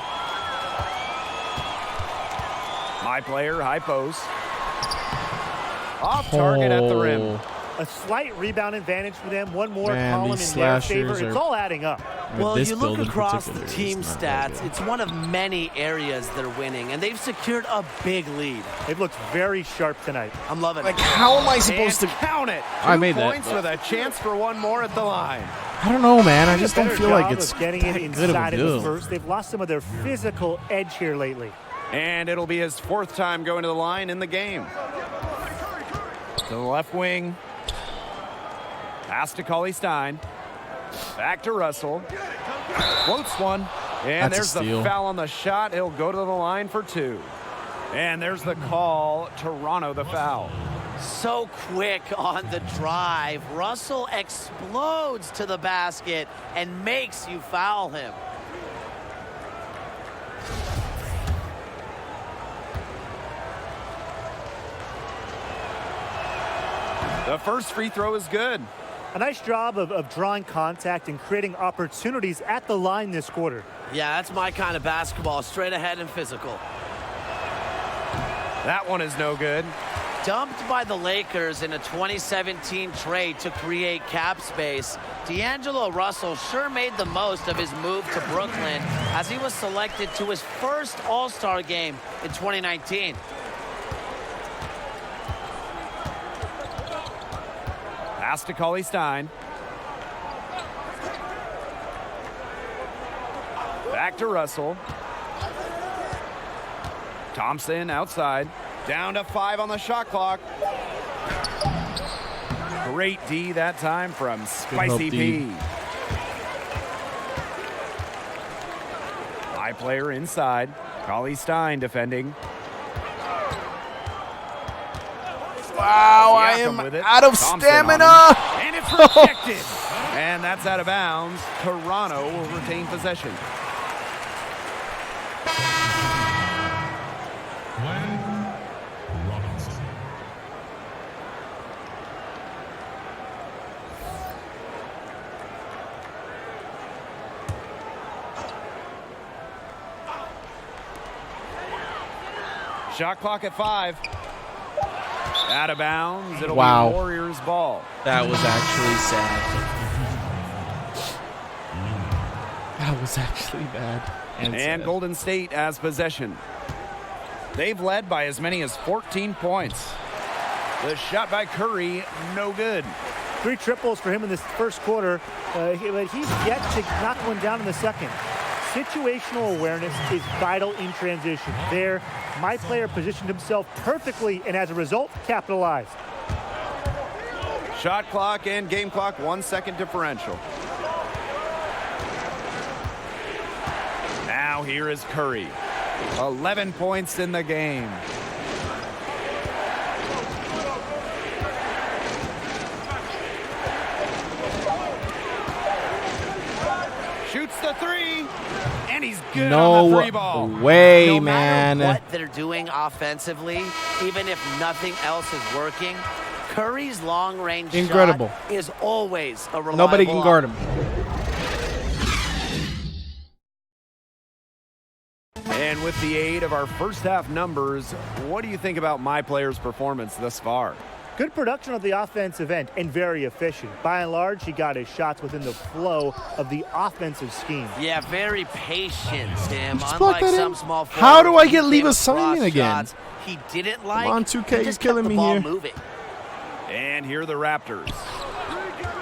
My player, high post. Off target at the rim. A slight rebound advantage for them. One more Man, column these in their slashers favor. It's are- all adding up. Well, this you look build in across the particular team is not very stats, good. it's one of many areas they're winning, and they've secured a big lead. They've looked very sharp tonight. I'm loving Like, it. how am I supposed And to? count it? I 2 made that, points but- with a chance for one more at the line. I don't know, man. I Doing a just don't better feel like job it's of getting that it good of inside a of the build. first. They've lost some of their physical edge here lately. And it'll be his 4th time going to the line in the game. To the left wing. Pass to Cauley Stein. Back to Russell. Floats one. And That's a there's the steal. foul on the shot. He'll go to the line for 2. And there's the call. Toronto the foul. So quick on the drive. Russell explodes to the basket and makes you foul him. The first free throw is good. A nice job of drawing contact and creating opportunities at the line this quarter. Yeah, that's my kind of basketball, straight ahead and physical. That one is no good. Dumped by the Lakers in a 2017 trade to create cap space, D'Angelo Russell sure made the most of his move to Brooklyn as he was selected to his first All-Star game in 2019. Pass to Cauley-Stein. Back to Russell. Thompson outside. Down to 5 on the shot clock. Great D that time from Spicy P. High player inside. Cauley-Stein defending. Wow, I am out of stamina. And it's rejected. And that's out of bounds. Toronto will retain possession. Shot clock at 5. Out of bounds. It'll be Warriors ball. That was actually sad. That was actually bad. And Golden State has possession. They've led by as many as 14 points. The shot by Curry, no good. 3 triples for him in this first quarter, but he's yet to knock one down in the second. Situational awareness is vital in transition. There, my player positioned himself perfectly and as a result, capitalized. Shot clock and game clock, 1 second differential. Now here is Curry. 11 points in the game. Shoots the 3, and he's good on the 3 ball. Way, no man. matter what they're doing offensively, even if nothing else is working, Curry's long-range Incredible. shot is always a reliable Nobody can guard him. And with the aid of our first half numbers, what do you think about my player's performance thus far? Good production of the offensive end and very efficient. By and large, he got his shots within the flow of the offensive scheme. Yeah, very patient, Tim. Just plug Unlike that some in. small How do forwards, I get he Leave came Simon across again? shots he didn't like. Come on, 2K, he you're just killing kept me the ball here. moving. And here are the Raptors.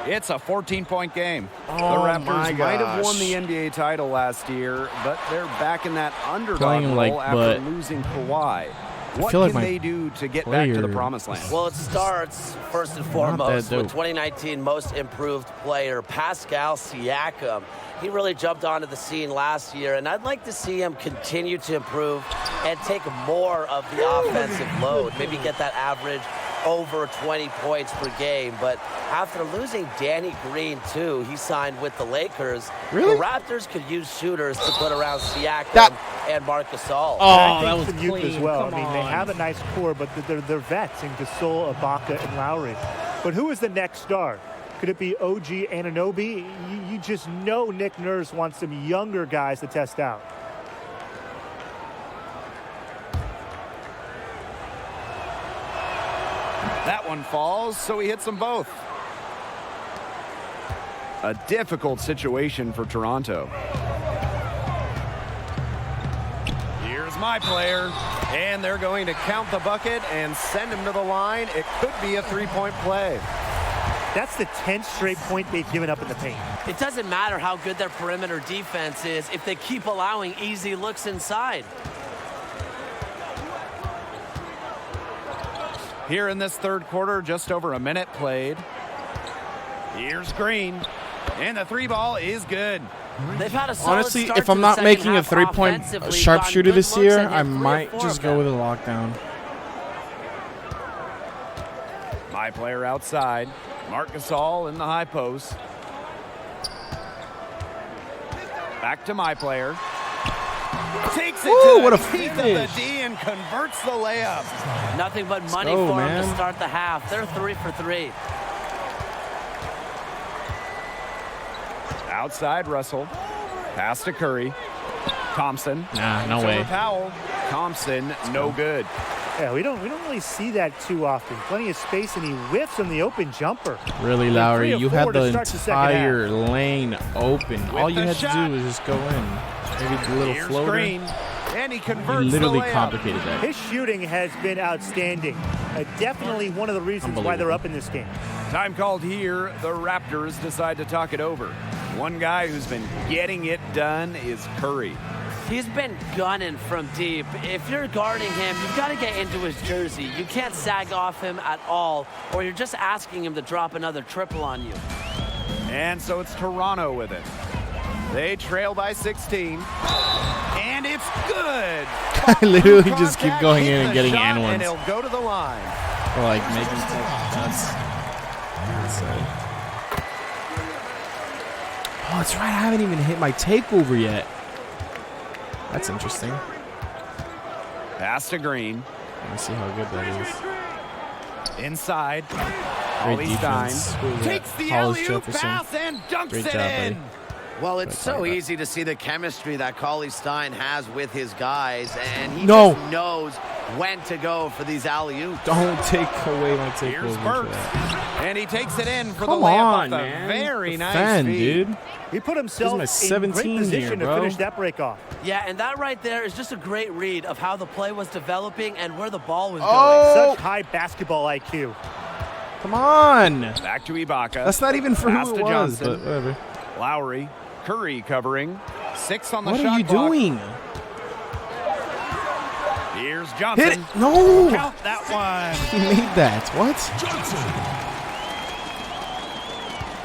It's a 14-point game. Oh, the Raptors my might have won gosh. the NBA title last year, but they're back in that underdog Playing role like after butt. losing Kawhi. What feel like can my they do to get back to the player- promised land? Well, it starts first and Not foremost that with dope. 2019 most improved player Pascal Siakam. He really jumped onto the scene last year, and I'd like to see him continue to improve and take more of the offensive load. Maybe get that average over 20 points per game. But after losing Danny Green, too, he signed with the Lakers. Really? The Raptors could use shooters to put around Siakam and Marc Gasol. I think some youth as well. I mean, they have a nice core, but they're vets in Gasol, Ibaka, and Lowry. But who is the next star? Could it be OG Anunoby? You just know Nick Nurse wants some younger guys to test out. That one falls, so he hits them both. A difficult situation for Toronto. Here's my player, and they're going to count the bucket and send him to the line. It could be a three-point play. That's the 10th straight point they've given up in the paint. It doesn't matter how good their perimeter defense is if they keep allowing easy looks inside. Here in this third quarter, just over a minute played. Here's Green, and the 3 ball is good. They've had a solid Honestly, start if to I'm the not second making a half 3-point offensively, sharpshooter gotten this good looks year, and hit I 3 or might 4 just of go them. with a lockdown. My player outside. Marc Gasol in the high post. Back to my player. Takes it Ooh, to what the a teeth of the finish. D and converts the layup. Nothing but money go, for him man. to start the half. They're 3 for 3. Outside Russell. Pass to Curry. Thompson. Nah, no It's over way. Powell. Thompson, no good. Yeah, we don't really see that too often. Plenty of space, and he whiffs on the open jumper. Really, Like Lowry, 3 of you 4 had to the start the second half. entire lane open. All you the had shot. to do was just go in. Maybe the little Here's floater. Green. And he You converts literally the layup. complicated that. His shooting has been outstanding. Definitely one of the reasons why they're up in this game. Time called here. The Raptors decide to talk it over. One guy who's been getting it done is Curry. He's been gunning from deep. If you're guarding him, you've got to get into his jersey. You can't sag off him at all, or you're just asking him to drop another triple on you. And so it's Toronto with it. They trail by 16. And it's good. I literally just keep Contact, going hit in and the getting shot, and And ones. he'll go to the line. Or like making that's insane. Oh, that's right. I haven't even hit my takeover yet. That's interesting. Pass to Green. Let me see how good that is. Inside. Great Ollie Stein defense. Who was that? takes the Hollis alley-oop Jefferson. pass and dunks Great it job, in. buddy. Well, it's Sorry so about that. easy to see the chemistry that Cauley Stein has with his guys, and he No. just knows when to go for these alley-oops. Don't take away my Here's takeover. for Burks. that. And he takes it in for Come the layup on, off the man. very nice Defend, feed. dude. He put himself This is in my great 17 position here, to bro. finish that break off. Yeah, and that right there is just a great read of how the play was developing and where the ball was Oh. Such high basketball IQ. Come on. Back to Ibaka. That's not even for Pass who to it was, Johnson. but whatever. Lowry. Curry covering. 6 on the What shot are you clock. doing? Here's Johnson. Hit it. No. Count that one. He made that. What?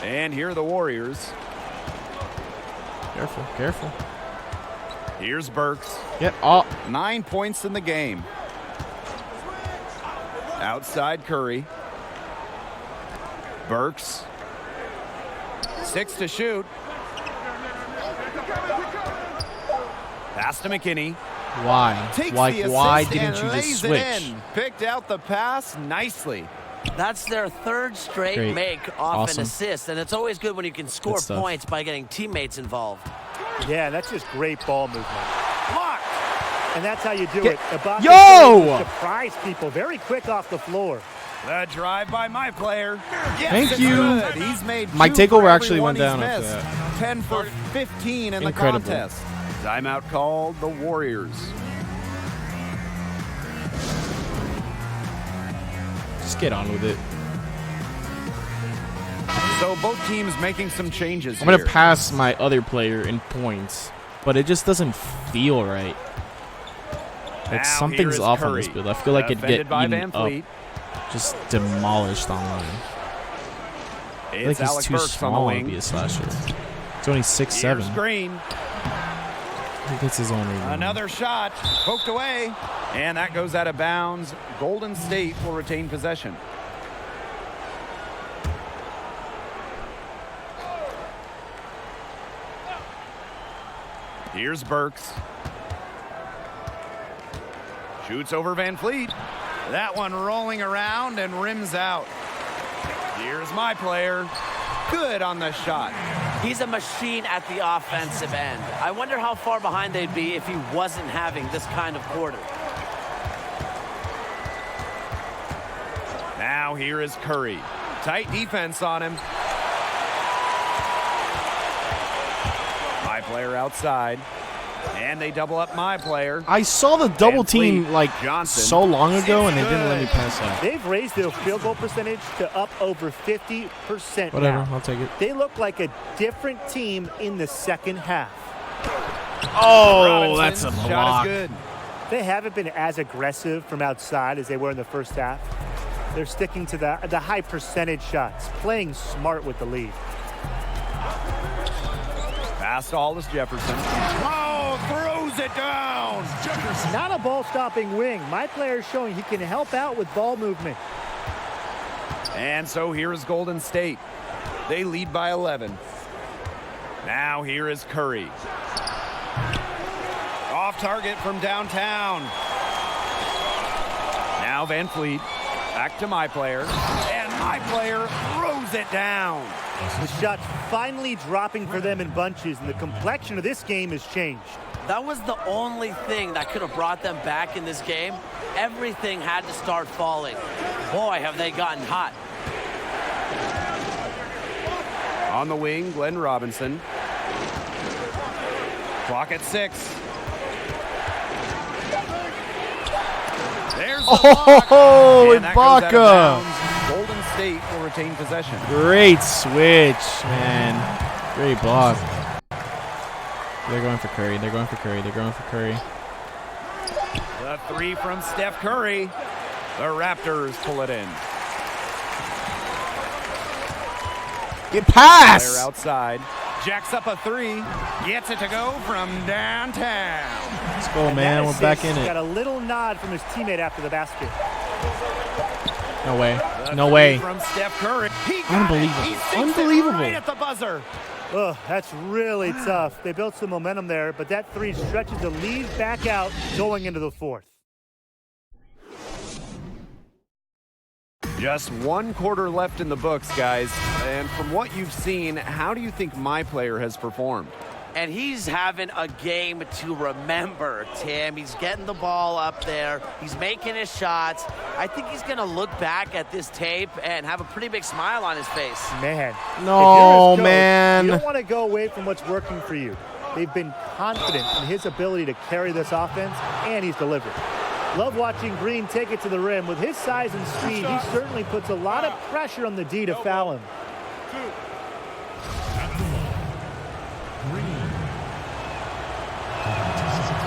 And here are the Warriors. Careful, careful. Here's Burks. Get up. 9 points in the game. Outside Curry. Burks. 6 to shoot. Pass to McKinney. Why? Takes Like, the why assist didn't and you just lays switch? it in. Picked out the pass nicely. That's their third straight Great. make off Awesome. an assist, and it's always good when you can score Good stuff. points by getting teammates involved. Yeah, that's just great ball movement. Blocked. And that's how you do Get- it. Ibaka Yo! surprise people very quick off the floor. The drive by my player. Yes, Thank it's you. good. He's made My 2 takeover for actually every went one down he's after missed. 10 for 15 in Incredible. the contest. Timeout called the Warriors. Just get on with it. So both teams making some changes I'm gonna here. pass my other player in points, but it just doesn't feel right. Now Like here something's is off on Curry. this build. I feel like it'd Defended get by eaten Van up, Fleet. just demolished online. I feel like It's he's Alec too Burks on the small to wing. be a slasher. He's only 6'7". Here's Green. He gets his own rebound. Another shot poked away, and that goes out of bounds. Golden State will retain possession. Here's Burks. Shoots over Van Fleet. That one rolling around and rims out. Here's my player. Good on the shot. He's a machine at the offensive end. I wonder how far behind they'd be if he wasn't having this kind of quarter. Now here is Curry. Tight defense on him. My player outside. And they double up my player. I saw the double Van Fleet, team like Johnson. so long ago, and they It's didn't let me good. pass out. They've raised their field goal percentage to up over 50% Whatever, now. I'll take it. They look like a different team in the second half. Oh, that's Robinson's a shot block. is good. They haven't been as aggressive from outside as they were in the first half. They're sticking to the high percentage shots, playing smart with the lead. Pass to Hollis Jefferson. Oh, throws it down. Not a ball-stopping wing. My player is showing he can help out with ball movement. And so here is Golden State. They lead by 11. Now here is Curry. target from downtown. Now Van Fleet, back to my player, and my player throws it down. The shots finally dropping for them in bunches, and the complexion of this game has changed. That was the only thing that could have brought them back in this game. Everything had to start falling. Boy, have they gotten hot. On the wing, Glenn Robinson. Clock at 6. There's the Oh, and that goes out of Ibaka. bounds. Golden State will retain possession. Great switch, man. Great block. They're going for Curry. They're going for Curry. They're going for Curry. The 3 from Steph Curry. The Raptors pull it in. Get pass. Player outside. Jacks up a 3. Gets it to go from downtown. Let's go, man. We're back in Got it. a little nod from his teammate after the basket. No way. The No 3 way. From Steph Curry. He got Unbelievable. It. He sinks it Unbelievable. right at the buzzer. Oh, that's really tough. They built some momentum there, but that 3 stretches the lead back out going into the 4th. Just 1 quarter left in the books, guys. And from what you've seen, how do you think my player has performed? And he's having a game to remember, Tim. He's getting the ball up there. He's making his shots. I think he's going to look back at this tape and have a pretty big smile on his face. Man. No, if you're his coach, man. You don't want to go away from what's working for you. They've been confident in his ability to carry this offense, and he's delivered. Love watching Green take it to the rim. With his size and speed, he certainly puts a lot of pressure on the D to foul him.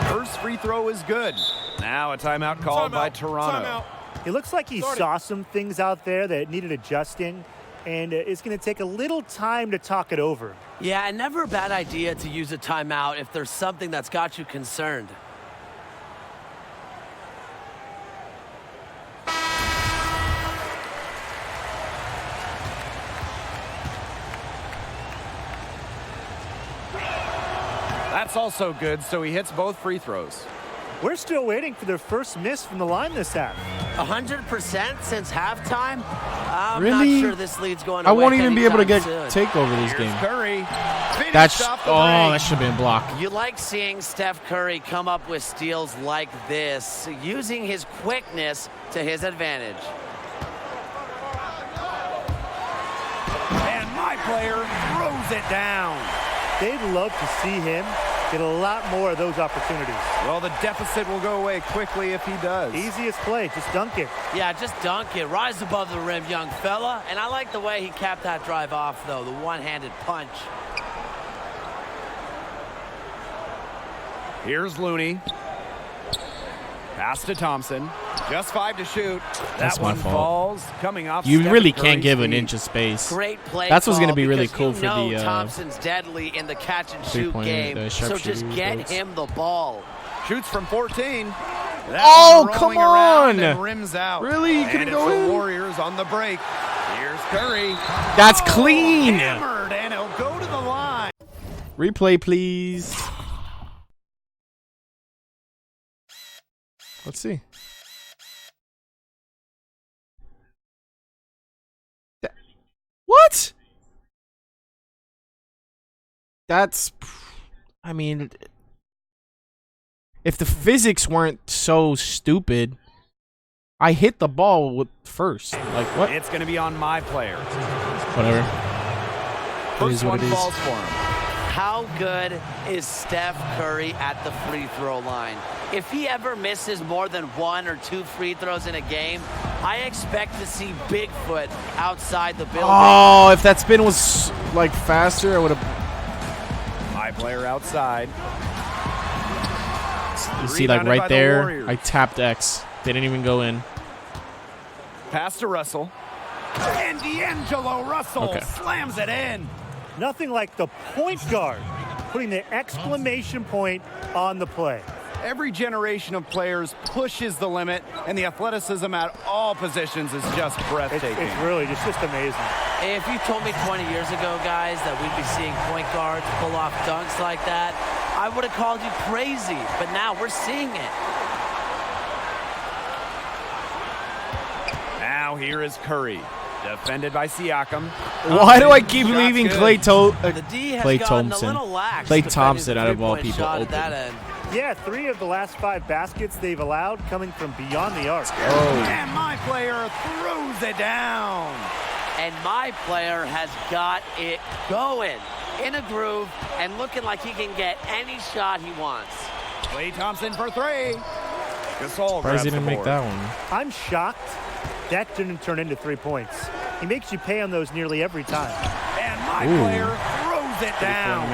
First free throw is good. Now a timeout called by Toronto. It looks like he saw some things out there that needed adjusting, and it's going to take a little time to talk it over. Yeah, and never a bad idea to use a timeout if there's something that's got you concerned. That's also good, so he hits both free throws. We're still waiting for their first miss from the line this half. 100% since halftime? I'm Really? not sure this lead's going I away won't even be able to get anytime soon. take over this game. Curry. That's that should have been blocked. You like seeing Steph Curry come up with steals like this, using his quickness to his advantage. And my player throws it down. They'd love to see him get a lot more of those opportunities. Well, the deficit will go away quickly if he does. Easiest play, just dunk it. Yeah, just dunk it. Rise above the rim, young fella. And I like the way he capped that drive off, though, the one-handed punch. Here's Looney. Pass to Thompson. Just 5 to shoot. That's that my one fault. falls. Coming off. You Steph really Curry's can't give an feet. inch of space. Great play. That's what's going gonna to be really cool for the Thompson's deadly in the catch and shoot three-point, game. So just sharpshooter get votes. him the ball. Shoots from 14. That Oh, one come rolling around on. and rims out. Really? You And couldn't it's go the in? Warriors on the break. Here's Curry. That's clean. Hammered, and he'll go to the line. Replay, please. Let's see. What? That's, I mean, if the physics weren't so stupid, I hit the ball with first. Like, what? It's going to be on my player. Whatever. It is First what one it is. falls for him. How good is Steph Curry at the free throw line? If he ever misses more than 1 or 2 free throws in a game, I expect to see Bigfoot outside the building. Oh, if that spin was like faster, I would have. My player outside. You see, like Rebounded by right the there, Warriors. I tapped X. They didn't even go in. Pass to Russell. And D'Angelo Russell Okay. slams it in. Nothing like the point guard putting the exclamation point on the play. Every generation of players pushes the limit, and the athleticism at all positions is just breathtaking. It's really just amazing. If you told me 20 years ago, guys, that we'd be seeing point guards pull off dunks like that, I would have called you crazy, but now we're seeing it. Now here is Curry, defended by Siakam. Why do I keep leaving Klay Klay Thompson out of all people open? Yeah, 3 of the last 5 baskets they've allowed coming from beyond the arc. And my player throws it down. And my player has got it going in a groove and looking like he can get any shot he wants. Klay Thompson for 3. Gasol Surprised he didn't make that one. I'm shocked that didn't turn into 3 points. He makes you pay on those nearly every time. And my player throws it down.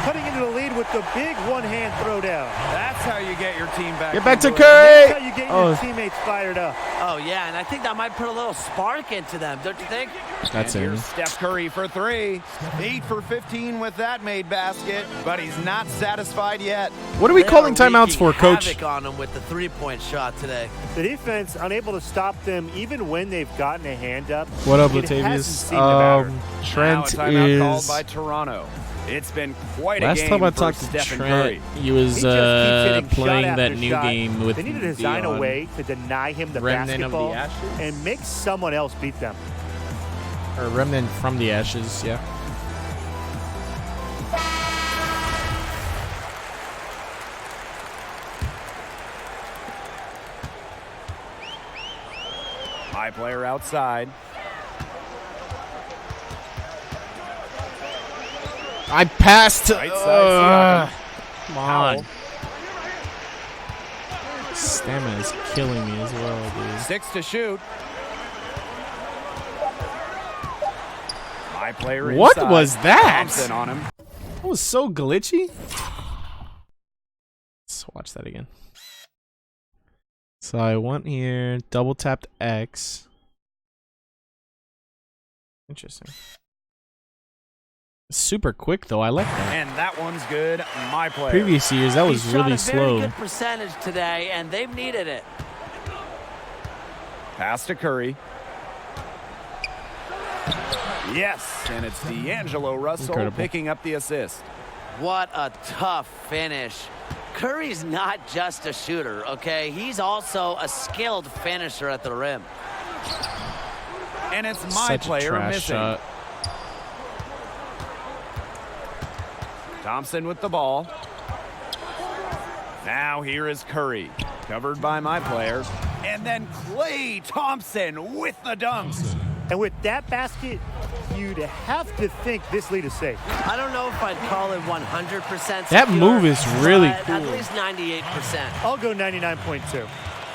Cutting into the lead with the big one-hand throw down. That's how you get your team back. Get back to That's Curry. how you get your teammates fired up. Oh, yeah, and I think that might put a little spark into them, don't you think? That's and it. here's Steph Curry for 3. 8 for 15 with that made basket, but he's not satisfied yet. What are we calling timeouts for, Coach? Havoc on him with the three-point shot today. The defense unable to stop them even when they've gotten a hand up. What up, It hasn't Latavius? seemed to matter. Trent Now a timeout called is. by Toronto. It's been quite a Last game time I for talked to Stephen Trent, Curry. he was He just keeps hitting playing shot that after new shot. game with They need to design the, a way to deny him the Remnant of the basketball Ashes? and make someone else beat them. or Remnant from the Ashes, yeah. My player outside. I passed. Right side, Come on. Stamina is killing me as well, dude. 6 to shoot. My player What inside. was that? Thompson on him. That was so glitchy. Let's watch that again. So I went here, double tapped X. Interesting. Super quick though. I like that. And that one's good. My player. Previous years, that was He really shot a very slow. good percentage today, and they've needed it. Pass to Curry. Yes, and it's D'Angelo Russell Incredible. picking up the assist. What a tough finish. Curry's not just a shooter, okay? He's also a skilled finisher at the rim. And it's my Such a player trash missing. shot. Thompson with the ball. Now here is Curry, covered by my player. And then Klay Thompson with the dunks. And with that basket, you'd have to think this lead is safe. I don't know if I'd call it 100% That secure, move is really but cool. At least 98%. I'll go 99.2.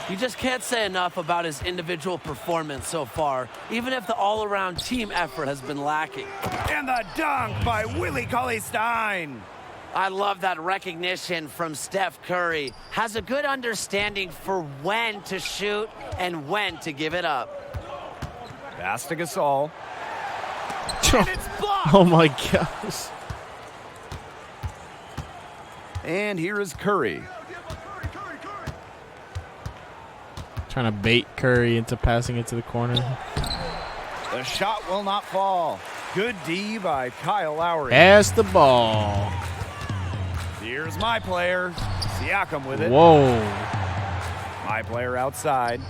You just can't say enough about his individual performance so far, even if the all-around team effort has been lacking. And the dunk by Willie Cauley-Stein. I love that recognition from Steph Curry. Has a good understanding for when to shoot and when to give it up. Pass to Gasol. Oh my gosh. And here is Curry. Trying to bait Curry into passing it to the corner. The shot will not fall. Good D by Kyle Lowry. Pass the ball. Here's my player. Siakam with it. Whoa. My player outside.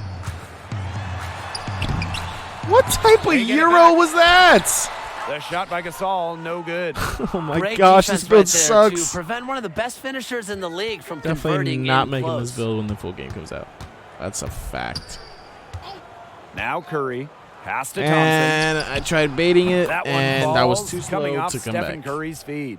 What type of Taking it Euro back. was that? The shot by Gasol, no good. Oh my Great gosh, this defense build right there sucks. to prevent one of the best finishers in the league from Definitely converting not in making close. this build when the full game comes out. That's a fact. Now Curry. Pass to Thompson. And I tried baiting it, That one and I was falls, too coming slow off to come Stephen back. Curry's feed.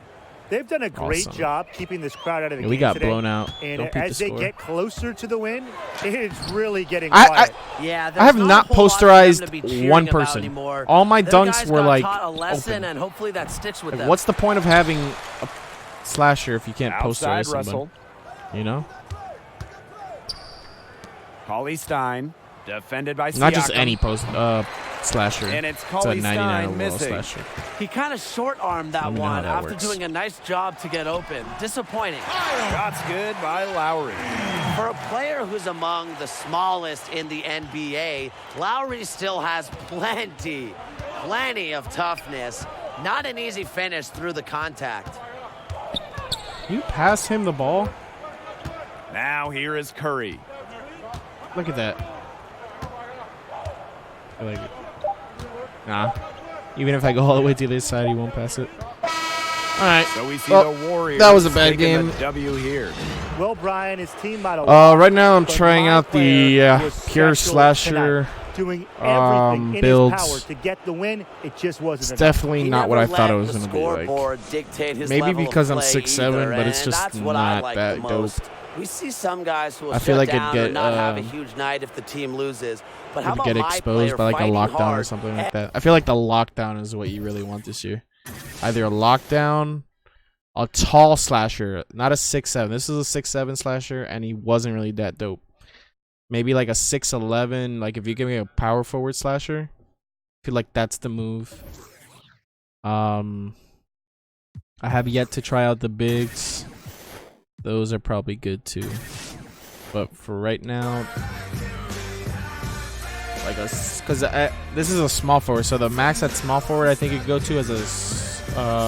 They've done a great Awesome. job keeping this crowd out of the Yeah, game we got today. blown out. And Don't peep as the they score. get closer to the win, it's really getting I- quiet. Yeah, I there's have not not a whole lot for them posterized to be cheering one about person. anymore. All my Their dunks guys were got like taught a lesson, open. and hopefully that sticks with Like, them. what's the point of having a slasher if you can't Outside posterize Russell. somebody? You know? Cauley-Stein. Defended by Siakam. Not just any slasher. And it's a Cauley-Stein 99 overall missing. slasher. He kind of short-armed that Let me know how one that after works. doing a nice job to get open. Disappointing. Shots good by Lowry. For a player who's among the smallest in the NBA, Lowry still has plenty of toughness. Not an easy finish through the contact. Can you pass him the ball? Now here is Curry. Look at that. I like it. Nah. Even if I go all the way to this side, he won't pass it. All right. So we see well, the Warriors. that was a bad taking game. the W here. Well, Brian, his team might have Right now I'm but trying my out the player was pure special slasher tonight, doing everything in builds. his power to get the win. It just wasn't It's enough. definitely He not what I never thought it let was the going to be like. scoreboard dictate his Maybe level of because I'm play 6'7", either, but it's and just that's what I not like that the dope. most. We see some guys who will I feel shut like it'd down get, and not have a huge night if the team loses. But how Would about get my exposed player by like a fighting lockdown or hard? something like that. I feel like the lockdown is what you really want this year. Either a lockdown, a tall slasher, not a 6'7". This is a 6'7" slasher, and he wasn't really that dope. Maybe like a 6'11". Like if you give me a power forward slasher, I feel like that's the move. I have yet to try out the bigs. Those are probably good too. But for right now, like because this is a small forward, so the max at small forward I think it could go to as a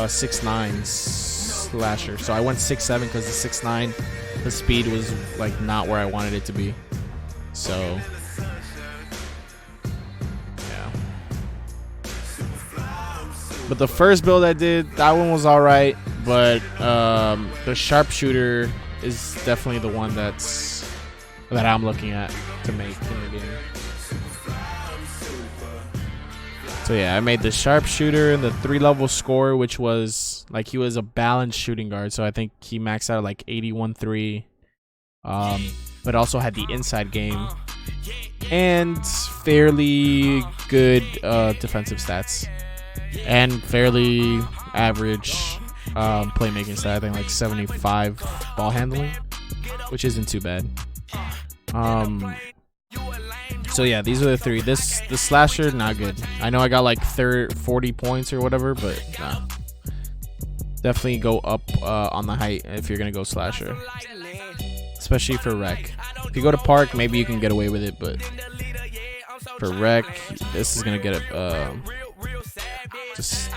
6'9" slasher. So I went 6'7" because the 6'9", the speed was like not where I wanted it to be. So yeah. But the first build I did, that one was all right. But the sharpshooter is definitely the one that I'm looking at to make in the game. So yeah, I made the sharpshooter and the 3-level score, which was like he was a balanced shooting guard. So I think he maxed out at like 81-3, but also had the inside game and fairly good defensive stats and fairly average playmaking stat. I think like 75 ball handling, which isn't too bad. So yeah, these are the three. The slasher, not good. I know I got like 40 points or whatever, but nah. Definitely go up on the height if you're gonna go slasher, especially for rec. If you go to park, maybe you can get away with it, but for rec, this is gonna get just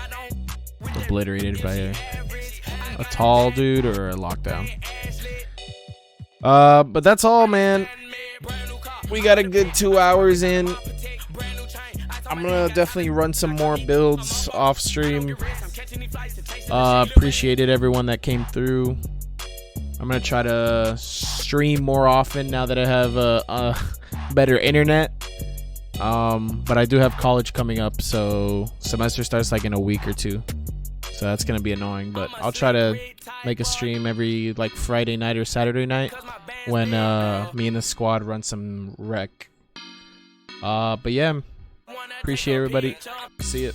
obliterated by a tall dude or a lockdown. But that's all, man. We got a good 2 hours in. I'm gonna definitely run some more builds off stream. Appreciated everyone that came through. I'm gonna try to stream more often now that I have a better internet. But I do have college coming up, so semester starts like in a week or two. So that's gonna be annoying, but I'll try to make a stream every like Friday night or Saturday night when me and the squad run some rec. But yeah, appreciate everybody. See ya.